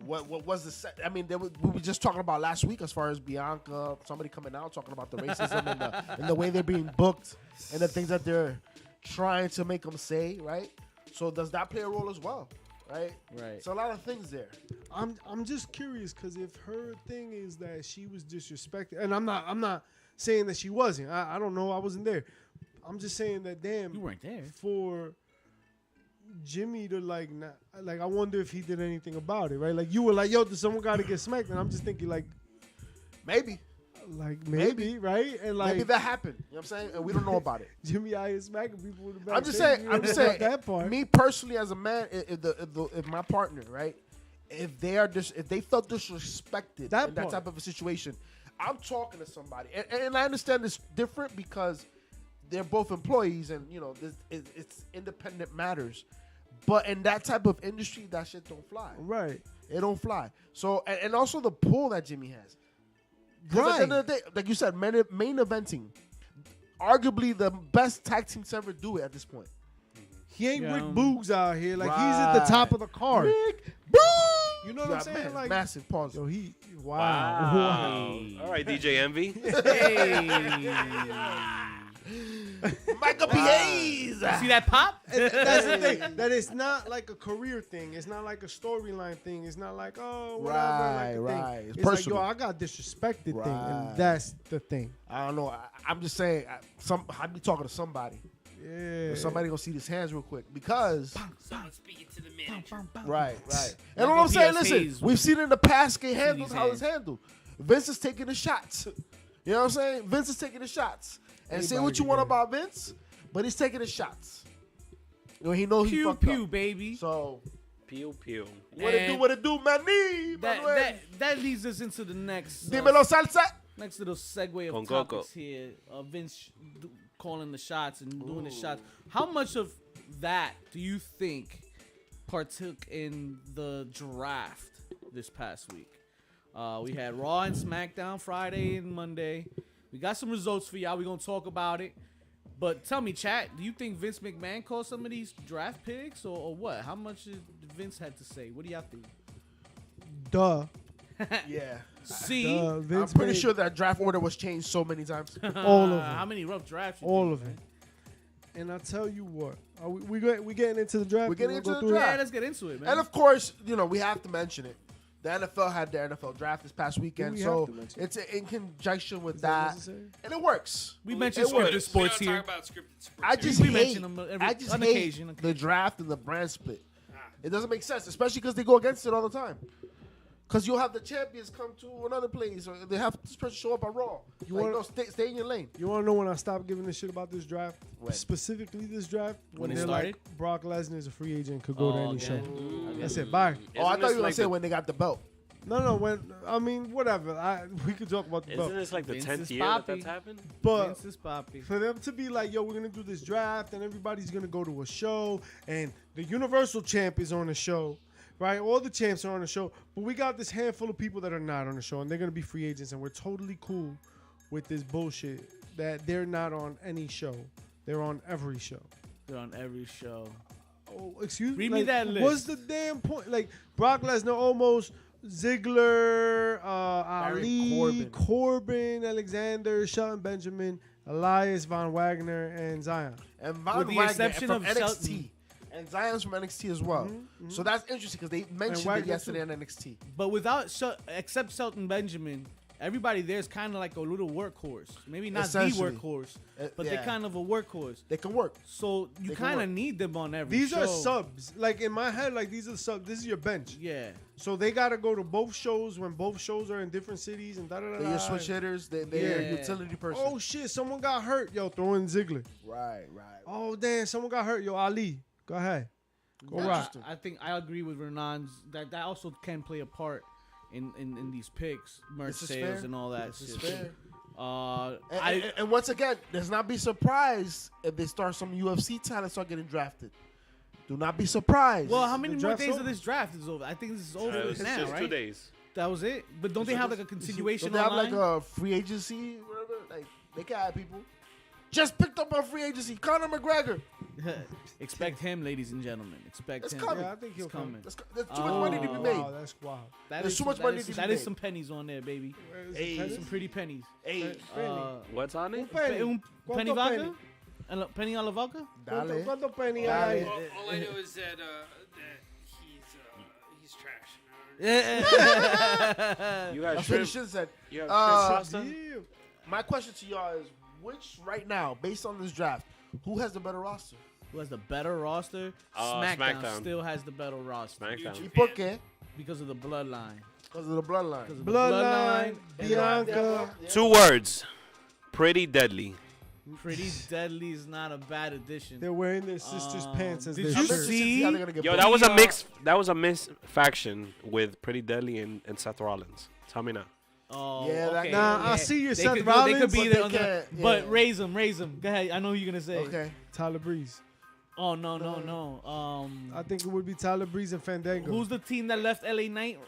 what was the set? I mean, we were just talking about last week as far as Bianca, somebody coming out talking about the racism and the way they're being booked and the things that they're trying to make them say, right? So does that play a role as well, right? Right. So a lot of things there. I'm just curious because if her thing is that she was disrespected, and I'm not saying that she wasn't. I don't know. I wasn't there. I'm just saying that damn. You weren't there. For Jimmy to like not like, I wonder if he did anything about it, right? Like you were like, yo, did someone got to get smacked? And I'm just thinking like Maybe maybe, right? And like maybe that happened. You know what I'm saying? And we don't know about it. Jimmy out here smacking people in the back. I'm just saying. that part. Me personally, as a man, if my partner, right, if they felt disrespected That in that part. type of a situation, I'm talking to somebody, and I understand it's different because they're both employees, and you know, it's independent matters. But in that type of industry, that shit don't fly. Right. It don't fly. So, and also the pull that Jimmy has. 'Cause Right. At the end of the day, like you said, main eventing, arguably the best tag team to ever do it at this point. He ain't Yeah. Rick Boogs out here. Like he's at the top of the card. Rick Boogs! You know what I'm saying? Like massive pause. yo, he wow. Wow. All right, DJ Envy. Michael Hayes. See that pop? That's the thing. That it's not like a career thing. It's not like a storyline thing. It's not like, oh, whatever. Right. Thing. It's It's like, personal. yo, I got disrespected thing, Right. and that's the thing. I don't know. I'm just saying. I be talking to somebody. Yeah. Somebody gonna see his hands real quick because. Someone speaking to the manager. Right. And Michael what I'm saying, P.S. listen, Hayes we've seen it in the past get handled these how it's hands. handled. Vince is taking the shots. You know what I'm saying? Vince is taking the shots. And say Anybody what you can want get it. about Vince, but he's taking the shots. You know, he knows he Pew fucked pew, up. baby. So Pew pew. what it do, Manny? That leads us into the next Dímelo, salsa. next little segue of Con topics Coco. here. Vince calling the shots and doing the shots. How much of that do you think partook in the draft this past week? We had Raw and SmackDown Friday and Monday. We got some results for y'all. We're going to talk about it. But tell me, chat, do you think Vince McMahon called some of these draft picks or what? How much did Vince had to say? What do y'all think? Duh. Yeah. See? Duh. I'm Vince pretty made sure that draft order was changed so many times. all of them. How many rough drafts? you All think, of man? it. And I tell you what, are we getting into the draft? We're getting You wanna into go the through it? draft. Yeah, let's get into it, man. And of course, you know, we have to mention it. The NFL had their NFL draft this past weekend, so it's in conjunction with that, and it works. We mentioned scripted sports we here. don't talk about scripted sports. I just We hate, mention them I just on hate occasion. the draft and the brand split. It doesn't make sense, especially because they go against it all the time. Because you'll have the champions come to another place, or they have this person show up on Raw. Stay in your lane. You want to know when I stopped giving a shit about this draft? When? Specifically this draft? When it they're started? like, Brock Lesnar is a free agent, could go to any yeah. show. That's it, bye. Oh, I thought you were going like to say when they got the belt. No, whatever. We could talk about the belt. Isn't this like the Vince 10th is year poppy. that's happened? But Vince is poppy. for them to be like, yo, we're going to do this draft, and everybody's going to go to a show, and the Universal Champ is on the show, right? All the champs are on the show, but we got this handful of people that are not on the show, and they're going to be free agents, and we're totally cool with this bullshit that they're not on any show. They're on every show. They're on every show. Oh, excuse me? Read me that list. What's the damn point? Like, Brock Lesnar almost... Ziggler, Ali, Corbin, Alexander, Shelton Benjamin, Elias, Von Wagner, and Zion. And Von With the Wagner exception from of NXT. Shelton. And Zion's from NXT as well. So that's interesting because they mentioned it Wagner yesterday too. on NXT. But except Shelton Benjamin, everybody there's kind of like a little workhorse. Maybe not the Essentially. workhorse, but yeah. they're kind of a workhorse. They can work. So you They can kind of work. need them on every These show. are subs. Like, in my head, like, these are subs. This is your bench. Yeah. So they got to go to both shows when both shows are in different cities and da-da-da-da. They're your switch hitters. They're Yeah. your utility person. Oh, shit. Someone got hurt. Yo, throw in Ziggler. Right. Oh, damn. Someone got hurt. Yo, Ali. Go ahead. Go rock. I think I agree with Renan's that also can play a part in these picks, merch This is sales, fair. and all that This is shit. fair. I And once again, let's not be surprised if they start some UFC talent start getting drafted. Do not be surprised. well, how many The more draft's days over. of this draft is over? I think this is over It's now, just 2 right? days. That was it. But don't they have like a continuation Don't they have online? like a free agency? Whatever. Like they can have people. Just picked up on free agency. Conor McGregor. Expect him, ladies and gentlemen. Expect It's him. coming. Yeah, I think he'll It's come. coming. There's too much money to be made. Wow, that's wild. That There's is too some- much that money is- to be That is made. some pennies on there, baby. Hey, Some pretty pennies. hey, What's on it? Penny. Un ¿Cuánto penny penny? vodka? Penny a la vodka? dale. ¿Cuánto penny Dale. hay? All I know is that he's trash. You got That's what he shrimp. should have said. You have Uh, shrimp pasta? Yeah. My question to y'all is, which right now, based on this draft, who has the better roster? Who has the better roster? SmackDown. SmackDown still has the better roster SmackDown. ¿Y por qué? because of the bloodline. Because of the bloodline. Because of the Bloodline, and Bianca. 2 words. Pretty deadly. Pretty Deadly is not a bad addition. They're wearing their sister's pants as did their you I'm shirt. interested to see- how they're gonna get Yo, booked. that was a We mix. That was a mix faction with Pretty Deadly and Seth Rollins. Tell me now. Oh, Yeah, that- okay. Nah, I see your They Seth could, Rollins, They could be but there they on the, can't, but yeah. raise them. Go ahead. I know who you're gonna say. Okay. Tyler Breeze. Oh no. I think it would be Tyler Breeze and Fandango. Who's the team that left LA Knight?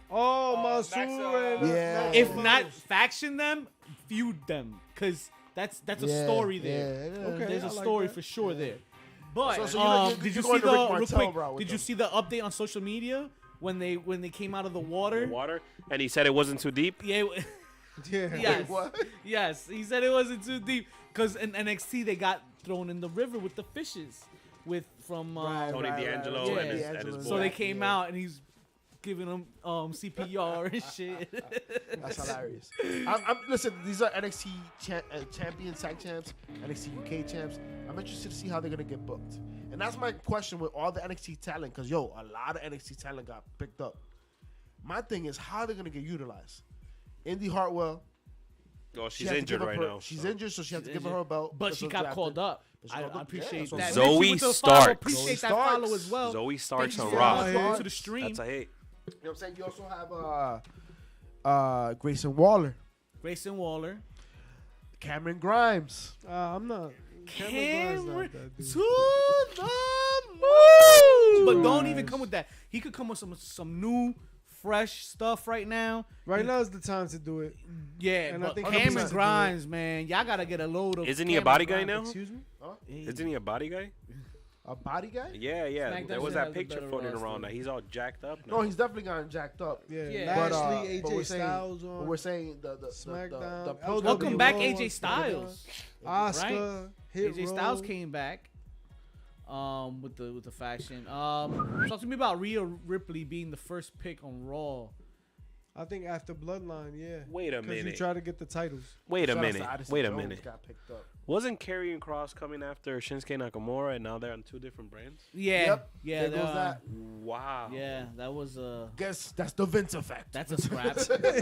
Oh, Mansoor and Yeah. If not faction them, feud them, cause that's a Yeah, story there. yeah. Okay. There's a I like story that. for sure there. But So you're did you going see to the Rick real Martel quick? route with Did you them. see the update on social media when they came out of the water? Water. And he said it wasn't too deep. Yeah. Yeah. Yes. What? Yes. He said it wasn't too deep because in NXT they got thrown in the river with the fishes, from Tony D'Angelo Yeah. and his D'Angelo. boy. So they came out and he's giving them CPR and shit. That's hilarious. Listen, these are NXT champions, tag champs, NXT UK champs. I'm interested to see how they're gonna get booked, and that's my question with all the NXT talent. Cause a lot of NXT talent got picked up. My thing is how they're gonna get utilized. Indy Hartwell, Oh, she she's had to injured give up right her- now. She's so. injured, so she had to She's give her injured. a belt. But That's she what got drafted. called up. But she I called up. appreciate Yeah, that. Zoe She went to the Starks. follow. Appreciate Zoe that follow Starks. as well. Zoe Starks Thank on you Raw. for Raw. coming to the stream. That's a hate. You know what I'm saying? You also have Grayson Waller, Grayson Waller. Cameron Grimes. I'm not. Cameron Grimes to not that dude. the moon. But don't even come with that. He could come with some new, fresh stuff right now. Right now is the time to do it. Yeah, And I but think Cameron 100% Grimes, man, y'all gotta get a load of. Isn't he a Cameron body guy Grimes. now? Excuse me? Isn't he a body guy? A body guy? Yeah. SmackDown There was should that have the picture better floating roster. around that he's all jacked up. No, now. he's definitely gotten jacked up. Yeah. Yeah. Lashley, but AJ we're saying- Styles But on we're saying the SmackDown. the LWO Welcome back, AJ on Styles. Oscar. Hit AJ Row. Styles came back. with the faction. Talk to me about Rhea Ripley being the first pick on Raw. I think after Bloodline, yeah. Wait a Because you minute. try to get the titles. Wait a Shout out to minute. Addison Wait a Jones minute. got picked up. Wasn't Karrion Kross coming after Shinsuke Nakamura, and now they're on 2 different brands? Yeah, Yep. yeah, There goes that. Wow. Yeah, that was Guess that's the Vince effect. that's a scrap.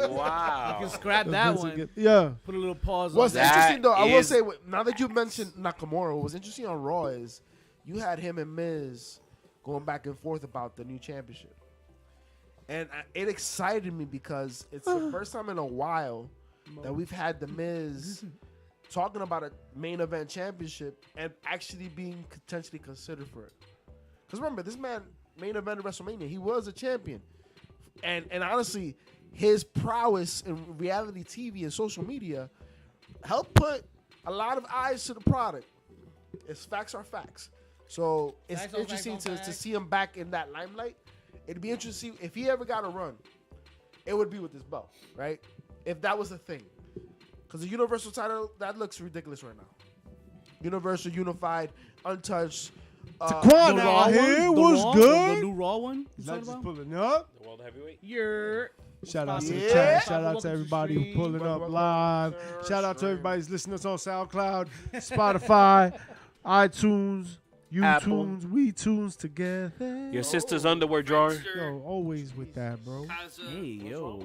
Wow. You can scrap that one. Yeah. Put a little pause What's on that. interesting though, I will is- say, now that you mentioned Nakamura, what was interesting on Raw is you had him and Miz going back and forth about the new championship. And it excited me because it's the first time in a while that we've had the Miz talking about a main event championship and actually being potentially considered for it. Because remember, this man main event WrestleMania, he was a champion. And honestly, his prowess in reality TV and social media helped put a lot of eyes to the product. It's facts are facts. So it's Facts on interesting facts on to facts. see him back in that limelight. It'd be interesting if he ever got a run. It would be with this belt, right? If that was a thing. Because the Universal title, that looks ridiculous right now. Universal, Unified, Untouched. Taquan The out Raw here one? The was Raw? good. The new Raw one? You Is that talking just about? pulling up? The World Heavyweight? You're Shout out to the Yeah. chat. Shout out Welcome to to everybody stream. who pulling up Welcome, live. sir. Shout out to Stream. everybody who's listening to us on SoundCloud, Spotify, iTunes, Apple. YouTunes, we tunes together. Your sister's underwear drawer? Yo, always with that, bro. Kaza, Hey, yo.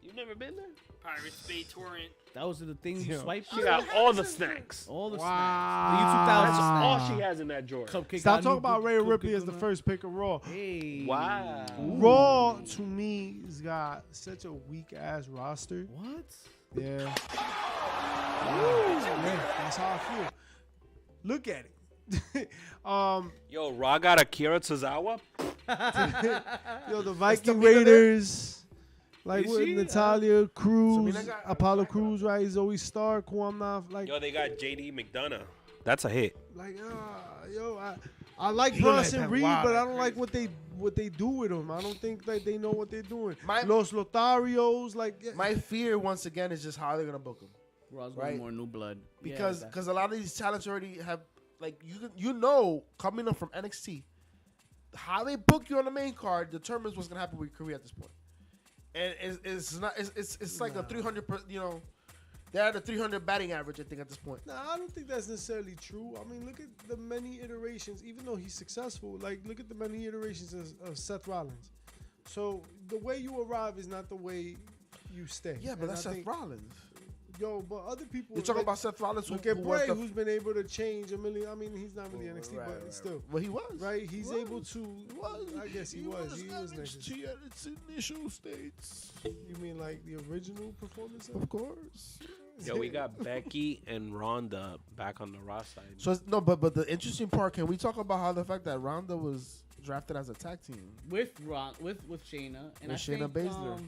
You've never been there? Pirates Bay Torrent. That was the thing you Yo. swiped. She got all the snacks. all the Wow. snacks. The That's U2000 all snacks. she has in that drawer. Cupcake Stop got talking new about Rhea cookie Ripley as the cookie. first pick of Raw. Hey. Wow. Raw, to me, has got such a weak-ass roster. What? Yeah. Yeah, that's how I feel. Look at it. Yo, Raw got Akira Tozawa? Yo, the Tamina Viking there? Raiders, like Is with she? Natalia Cruz, Tamina got- Apollo Cruz, right? He's always Stark, who I'm not like. Yo, they got JD McDonough. That's a hit. Like, yo, I like You don't like Bronson that Reed, wild, but I that don't like what they do with him. I don't think that they know what they're doing. My- Los Lotharios, like, yeah. My fear, once again, is just how they're going to book him. Raw's Right. going more new blood. Because Yeah, a lot of these talents already have, like, you know, coming up from NXT, how they book you on the main card determines what's going to happen with your career at this point. And it's like a 300, they're at a 300 batting average, I think, at this point. Nah, I don't think that's necessarily true. I mean, look at the many iterations. Even though he's successful, like look at the many iterations of Seth Rollins. So the way you arrive is not the way you stay. Yeah, but And that's I Seth think- Rollins. Yo, but other people. You're talking like, about Seth Rollins, who look at was Bray, the- who's been able to change a million. I mean, he's not really NXT, Right, but right, still, Well, he was. right? He's He able was. to. He was. I guess he was. He was next. NXT at its initial states. You mean like the original performance? Of course. Yo, we got Becky and Ronda back on the Raw side. So no, but the interesting part, can we talk about how the fact that Ronda was drafted as a tag team? with Shayna and With I Shayna think, Baszler.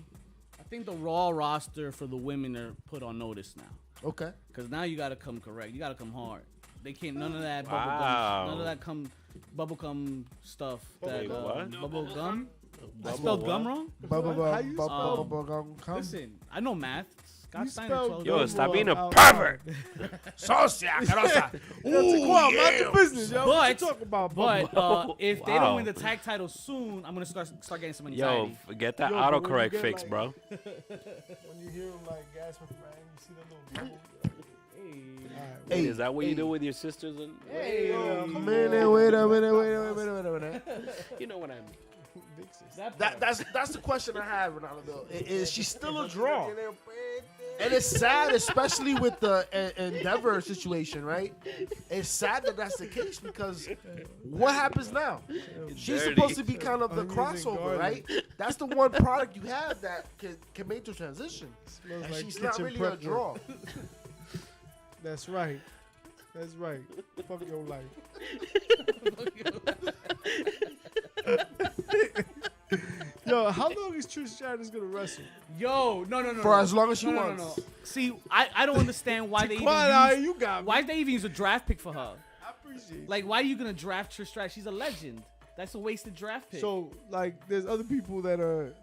I think the Raw roster for the women are put on notice now. Okay. Because now you got to come correct. You got to come hard. They can't none of that Wow. none of that bubblegum stuff. Wait, what? Bubble gum? I Bubble spelled what? gum wrong. How you spell- Listen, I know math. Scott You Steiner spelled 12 Yo, gum stop being a wrong out pervert. Socia, carosa. That's a qualm, not the business, yo. What you But- talking about, But Bubba? if they Wow. don't win the tag title soon, I'm gonna start getting some Yo, anxiety. get that Yo, but when you autocorrect get, fixed, like- bro. When you hear him like gas for Frank, you see the little bubble. Hey, Is that what you do with your sisters? And Wait a come minute, on. wait a minute. you know what I mean. That's the question I have, Ronaldo. Is she still a draw? And it's sad, especially with the Endeavor situation, right? It's sad that that's the case because what happens now? She's Dirty. supposed to be kind of the I'm using crossover, garlic. right? That's the one product you have that can make the transition. Smells And like she's not kitchen really prep a draw. That's right. That's right. Fuck your life. Yo, how long is Trish Stratus gonna wrestle? Yo, no. For as long as she no, wants. No. See, I don't understand why they Quiet eye, even use, you got me. why they even use a draft pick for her. I appreciate. Like, why are you gonna draft Trish Stratus? She's a legend. That's a wasted draft pick. So like, there's other people that are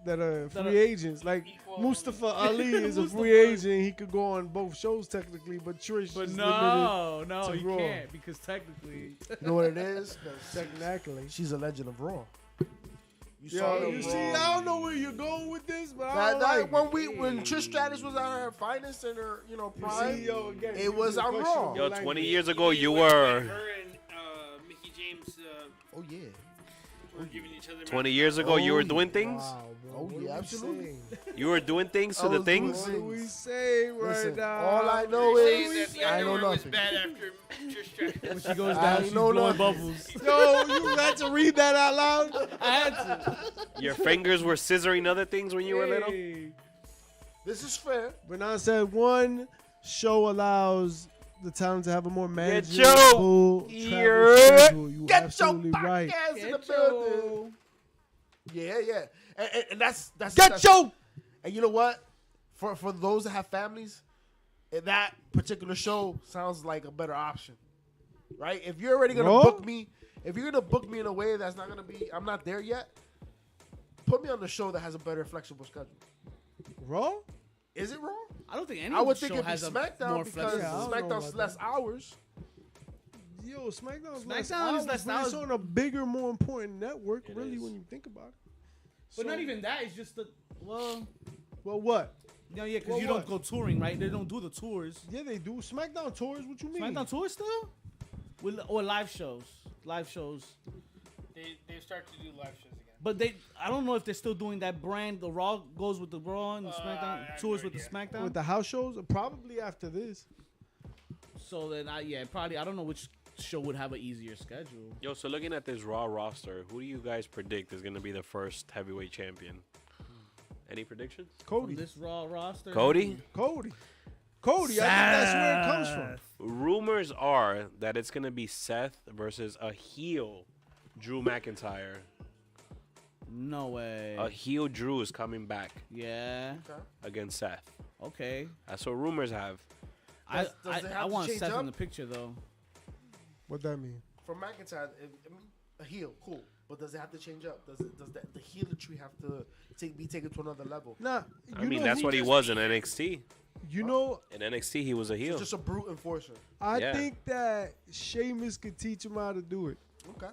free agents. Like Mustafa Ali is a free agent. He could go on both shows technically, but Trish. But is no, to you Raw. can't because technically. You know what it is? 'Cause Technically. she's a legend of Raw. Yo, you see, I don't know where you're going with this, but I don't like when Trish Stratus was at her finest and her prime, See, yo, again, it you was do the on question Raw. of Yo, language. 20 years ago, you When were. her and Mickey James Oh yeah. were giving each other 20 years ago, you were doing things. Wow, bro. Oh, What yeah, are we absolutely. saying? You were doing things to I the was doing things. What do we say right Listen, now? all I know saying is that the I know underwear was nothing. bad after Trish Stratus. When she goes I down, ain't she's know blowing nothing. bubbles. Yo, you had to read that out loud? I had to. Your fingers were scissoring other things when you were little. Hey. This is fair. Bernard said one show allows the talent to have a more your manageable travel ear. schedule. You Get your absolutely right. podcast in the Get building. Yeah. And that's Get your And you know what? For those that have families, that particular show sounds like a better option, right? If you're already gonna Raw? book me, if you're gonna book me in a way that's not gonna be, I'm not there yet. Put me on the show that has a better flexible schedule. Raw? Is it wrong? I don't think any I would show think it'd be has a SmackDown more because flexible. Yeah, I don't know SmackDown's about less that. hours. Yo, SmackDown's SmackDown is less but it's hours. on a bigger, more important network, It really, is. when you think about it. But So- not even that. It's just the well, what? yeah, because Well, you what? don't go touring, right? They don't do the tours. Yeah, they do. SmackDown tours, what you mean? SmackDown tours still, or live shows. Live shows. They start to do live shows again. But I don't know if they're still doing that brand. The Raw goes with the Raw and the I SmackDown have tours no with the idea. SmackDown. With the house shows? Probably after this. So then, probably I don't know which show would have an easier schedule. Yo, so looking at this Raw roster, who do you guys predict is going to be the first heavyweight champion? Any predictions? Cody. From this Raw roster. Cody? Cody. I think that's where it comes from. Rumors are that it's going to be Seth versus a heel Drew McIntyre. No way. A heel Drew is coming back Yeah. against Seth. Okay. That's what rumors have. I Does it have I to want change Seth up? in the picture though. What that mean? For McIntyre, a heel, cool. But does it have to change up? Does the healer have to be taken to another level? Nah, I mean, that's what he was in NXT. You know, In NXT, he was a heel. Just a brute enforcer. I Yeah. think that Sheamus could teach him how to do it. Okay.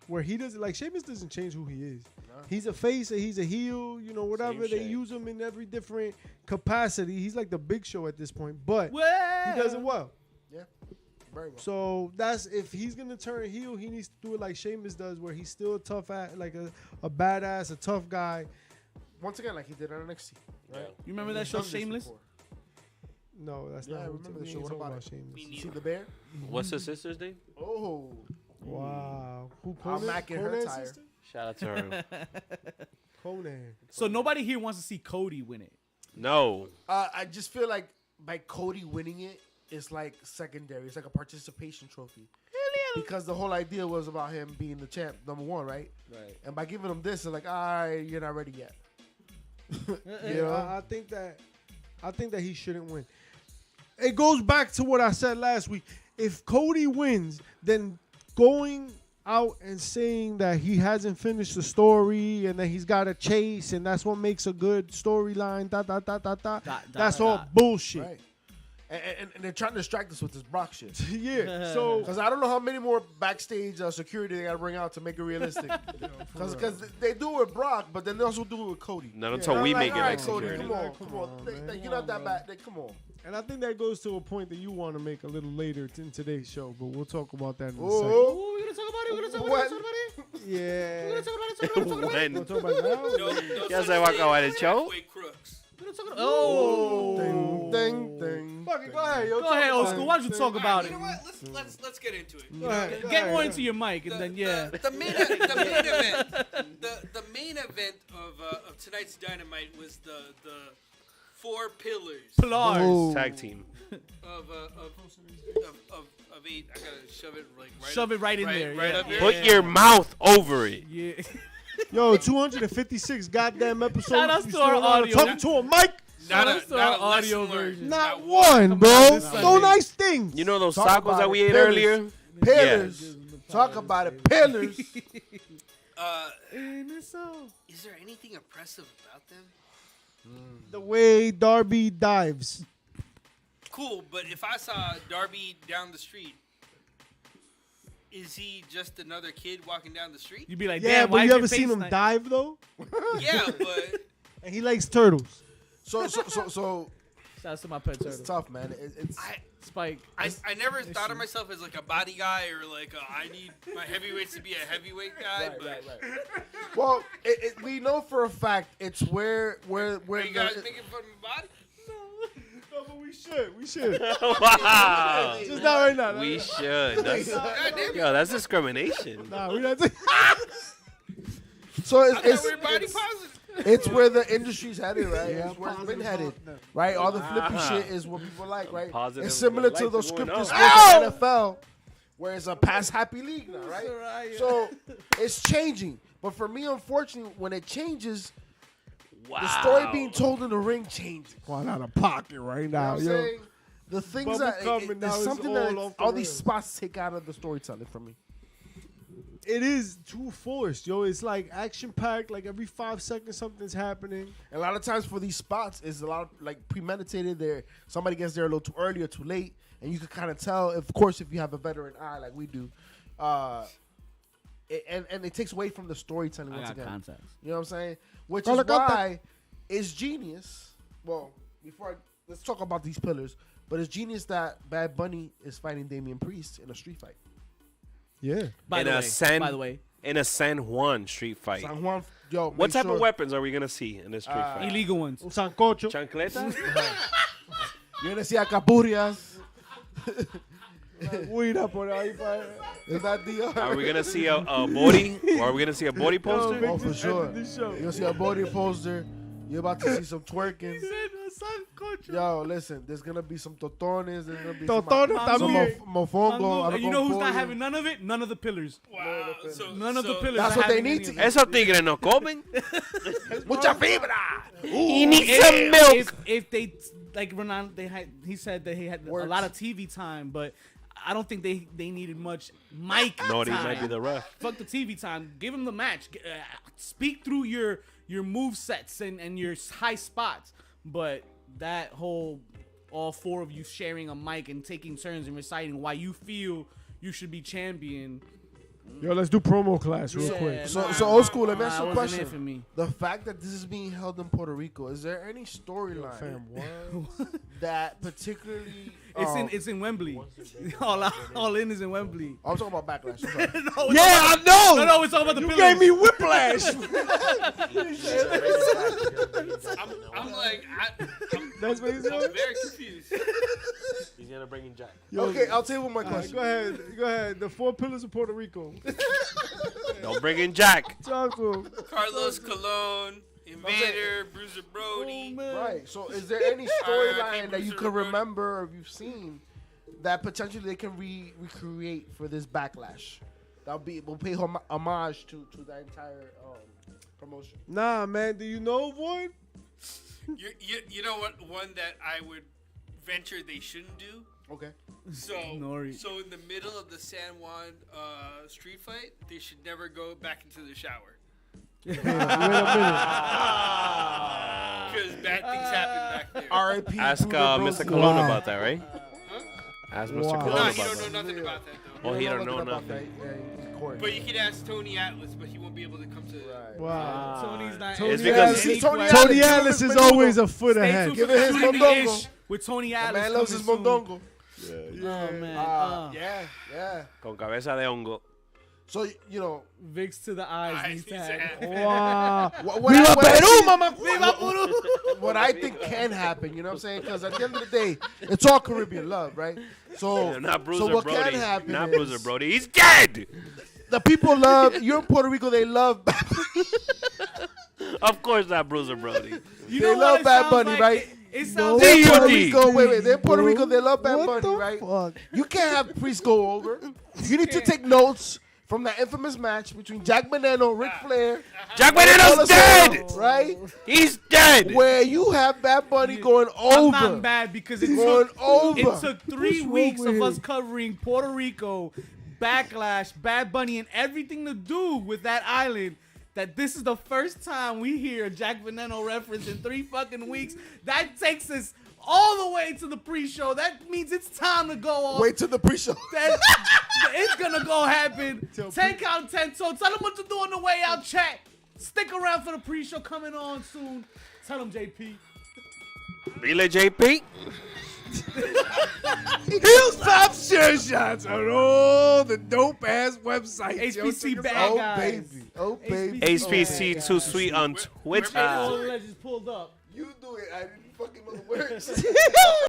Where he doesn't, like, Sheamus doesn't change who he is. Nah. He's a face or he's a heel, whatever. Same They shit. use him in every different capacity. He's like the Big Show at this point, but Well, he does it well. Yeah. Very well. So that's, if he's gonna turn heel, he needs to do it like Sheamus does, where he's still tough at, like a badass, a tough guy. Once again, like he did on NXT. Right? You remember that He's show done this Shameless? before. No, that's Yeah, not. I what remember we the ain't show. What talking about it? Sheamus. Me You neither. see the bear? What's his sister's name? Oh. Wow. Who? I'm Conan? macking her Conan's tire. sister? Shout out to her. Conan. So nobody here wants to see Cody win it. No. I just feel like by Cody winning it, it's like secondary. It's like a participation trophy. Because the whole idea was about him being the champ, number one, right? Right. And by giving him this, it's like, all right, you're not ready yet. I think that he shouldn't win. It goes back to what I said last week. If Cody wins, then going out and saying that he hasn't finished the story and that he's got to chase and that's what makes a good storyline, that's all bullshit. Right. And they're trying to distract us with this Brock shit. Yeah. So Because I don't know how many more backstage security they got to bring out to make it realistic. Because they do it with Brock, but then they also do it with Cody. Not And until I'm we like, make it all right, like Cody, security. come on. man. You're not that bad. Come on. and I think that goes to a point that you want to make a little later in today's show, but we'll talk about that in a second. Oh, We're gonna talk about it. We're gonna talk What? about it. Yeah. We're gonna talk about it. We're gonna talk about it. When? We'll talk about it now. No Ya such se va a thing acabar as el show. halfway crooks. We're gonna talk about it. Oh. ding, ding. Fuck it, go ahead, yo. Go ahead, old talk school. about Why it. don't you talk All about right, it? you know what? Let's get into it. Go ahead, go Get ahead, more yo. into your mic, and then yeah. The main event. The main event of tonight's Dynamite was the four pillars Plars. Oh. Tag team. of eight. I gotta shove it like right. Shove it right in there. Right yeah. up there. Put your mouth over it. Yeah. Yo, 256 goddamn episodes. Shout outs You to still our know how to audio. talk to a mic. Shout outs to our not a audio lesson learned. version. Not one. one, bro. on, this No Sunday. nice things. You know those Talk tacos about that it. we ate Pillars. earlier? Pillars. Talk about it. Pillars. Is there anything impressive about them? The way Darby dives. Cool, but if I saw Darby down the street, is he just another kid walking down the street? You'd be like, Yeah, damn, but why you is ever your seen face him nice? dive though? Yeah, but And he likes turtles. So Shout out to my pet it's turtle. tough, man. It's Spike. I never thought of myself as like a body guy or like I need my heavyweights to be a heavyweight guy. right. Well, we know for a fact it's where Are you guys making fun of my body? No, but we should. We should. Wow. Just not right now. We should. That's, God damn it. yo, that's discrimination. Nah, we not. so I thought we were body positive. it's where the industry's headed, right? Yeah, It's where it's been positive headed, about that. right? All the flippy shit is what people like, right? Positive It's similar to lights those are going scripted up. sports in the NFL, where it's a pass happy league now, right? Right. So it's changing. But for me, unfortunately, when it changes, Wow. the story being told in the ring changes. Going out of pocket right You know now, what I'm yo. saying? The things Bubble that coming now, there's it's something all that off the all these rails. spots take out of the storytelling for me. It is too forced, yo. It's like action packed. Like every 5 seconds, something's happening. And a lot of times for these spots, is a lot of like premeditated. There, somebody gets there a little too early or too late, and you can kind of tell. Of course, if you have a veteran eye like we do, and it takes away from the storytelling I once got again. contacts. You know what I'm saying? Which Call is it contact. why it's genius. Well, let's talk about these pillars. But it's genius that Bad Bunny is fighting Damian Priest in a street fight. Yeah. By In the a way, San- by the way, In a San Juan street fight. San Juan, yo, What make type sure- of weapons are we gonna see in this street fight? illegal ones. Un sancocho. Chancleta? You're gonna see Acapurias. Huida por ahí, pa. Is that the? Are we gonna see a body? Or are we gonna see a body poster? Oh, for sure. This show. You're gonna see a body poster. You're about to see some twerking. Yo, listen, there's gonna be some totones. There's gonna be Totones some también. mofongo. And you know who's not having none of it? None of the pillars. Wow. None of the pillars. That's are what they having need any to of eat. it. Esos tigres no comen. Mucha fibra. He needs some milk. If they like Renan, he said that he had Works. a lot of TV time, but I don't think they needed much mic No, he time. might be the ref. Fuck the TV time. Give him the match. Speak through your move sets and your high spots. But that whole all four of you sharing a mic and taking turns and reciting why you feel you should be champion. Yo, let's do promo class real Yeah, quick. So old school. Let me ask you a wasn't it for question. me. The fact that this is being held in Puerto Rico, is there any storyline Fam, what? that particularly? It's in Wembley. All in is in Wembley. I'm talking about Backlash. I'm sorry. No, Yeah, I know. No, we're talking about the You pillars. gave me whiplash. I'm like, That's what he I'm said. very confused. He's gonna bring in Jack. Okay, I'll tell you my All right, question. go ahead. Go ahead. The 4 pillars of Puerto Rico. Don't bring in Jack. Talk to him. Carlos Colon, Invader, Bruiser Brody. Right. So, is there any storyline that you can remember or you've seen that potentially they can recreate for this Backlash? We'll pay homage to that entire promotion. Nah, man. Do you know of one? You know what? One that I would venture they shouldn't do. Okay. So Nori. so in the middle of the San Juan street fight, they should never go back into the shower Wait a minute. because bad things happen back there. R.I.P. Ask Bruiser Mr. Brody. Cologne Wow. about that, right? Huh? Ask Mr. Wow. Cologne No, about he don't that. know nothing about that though. Oh, he don't know about nothing. that. Yeah, he's in court. But you can ask Tony Atlas, but he won't be able to come to. Right. Wow. Tony's not. Tony It's because- answering any Tony questions. Tony Atlas is always a foot Stay ahead. tuned Give for it the his shooting mondongo. ish with Tony The Atlas. man loves his coming soon. mondongo. Oh man. Yeah. Con cabeza de hongo. So, you know, Vicks to the eyes. Knee tag. Wow. Viva Peru, mama. what I think can happen, you know what I'm saying? Because at the end of the day, it's all Caribbean love, right? So, Not Bruiser so what Brody. can happen Not is Bruiser Brody. He's dead. the people love, you're in Puerto Rico, they love, Of course not Bruiser Brody. You They know love what it Bad sounds Bunny, like? right? It sounds they're in like Puerto D.O.D. Rico, wait, they're in Puerto Rico, they love Bad What Bunny, the right? fuck? You can't have priests go over. You need to take notes from that infamous match between Jack Veneno, Ric Flair, Jack Veneno's dead. right? He's dead. Where you have Bad Bunny going I'm over. not bad because it Going took, over. it took 3 What's wrong weeks with of him? us covering Puerto Rico, Backlash, Bad Bunny, and everything to do with that island, that this is the first time we hear a Jack Veneno reference in 3 fucking weeks. That takes us all the way to the pre-show. That means it's time to go off. Wait till the pre-show. It's gonna go happen. 10 count 10. So tell them what to do on the way out, chat. Stick around for the pre-show coming on soon. Tell them, JP. Relay JP. Hilltop share shots on all the dope ass websites. HBC bad Oh, guys. baby. Oh, baby. HPC Too Sweet on All Twitter. the legends pulled up. You do it. I didn't fucking know the words.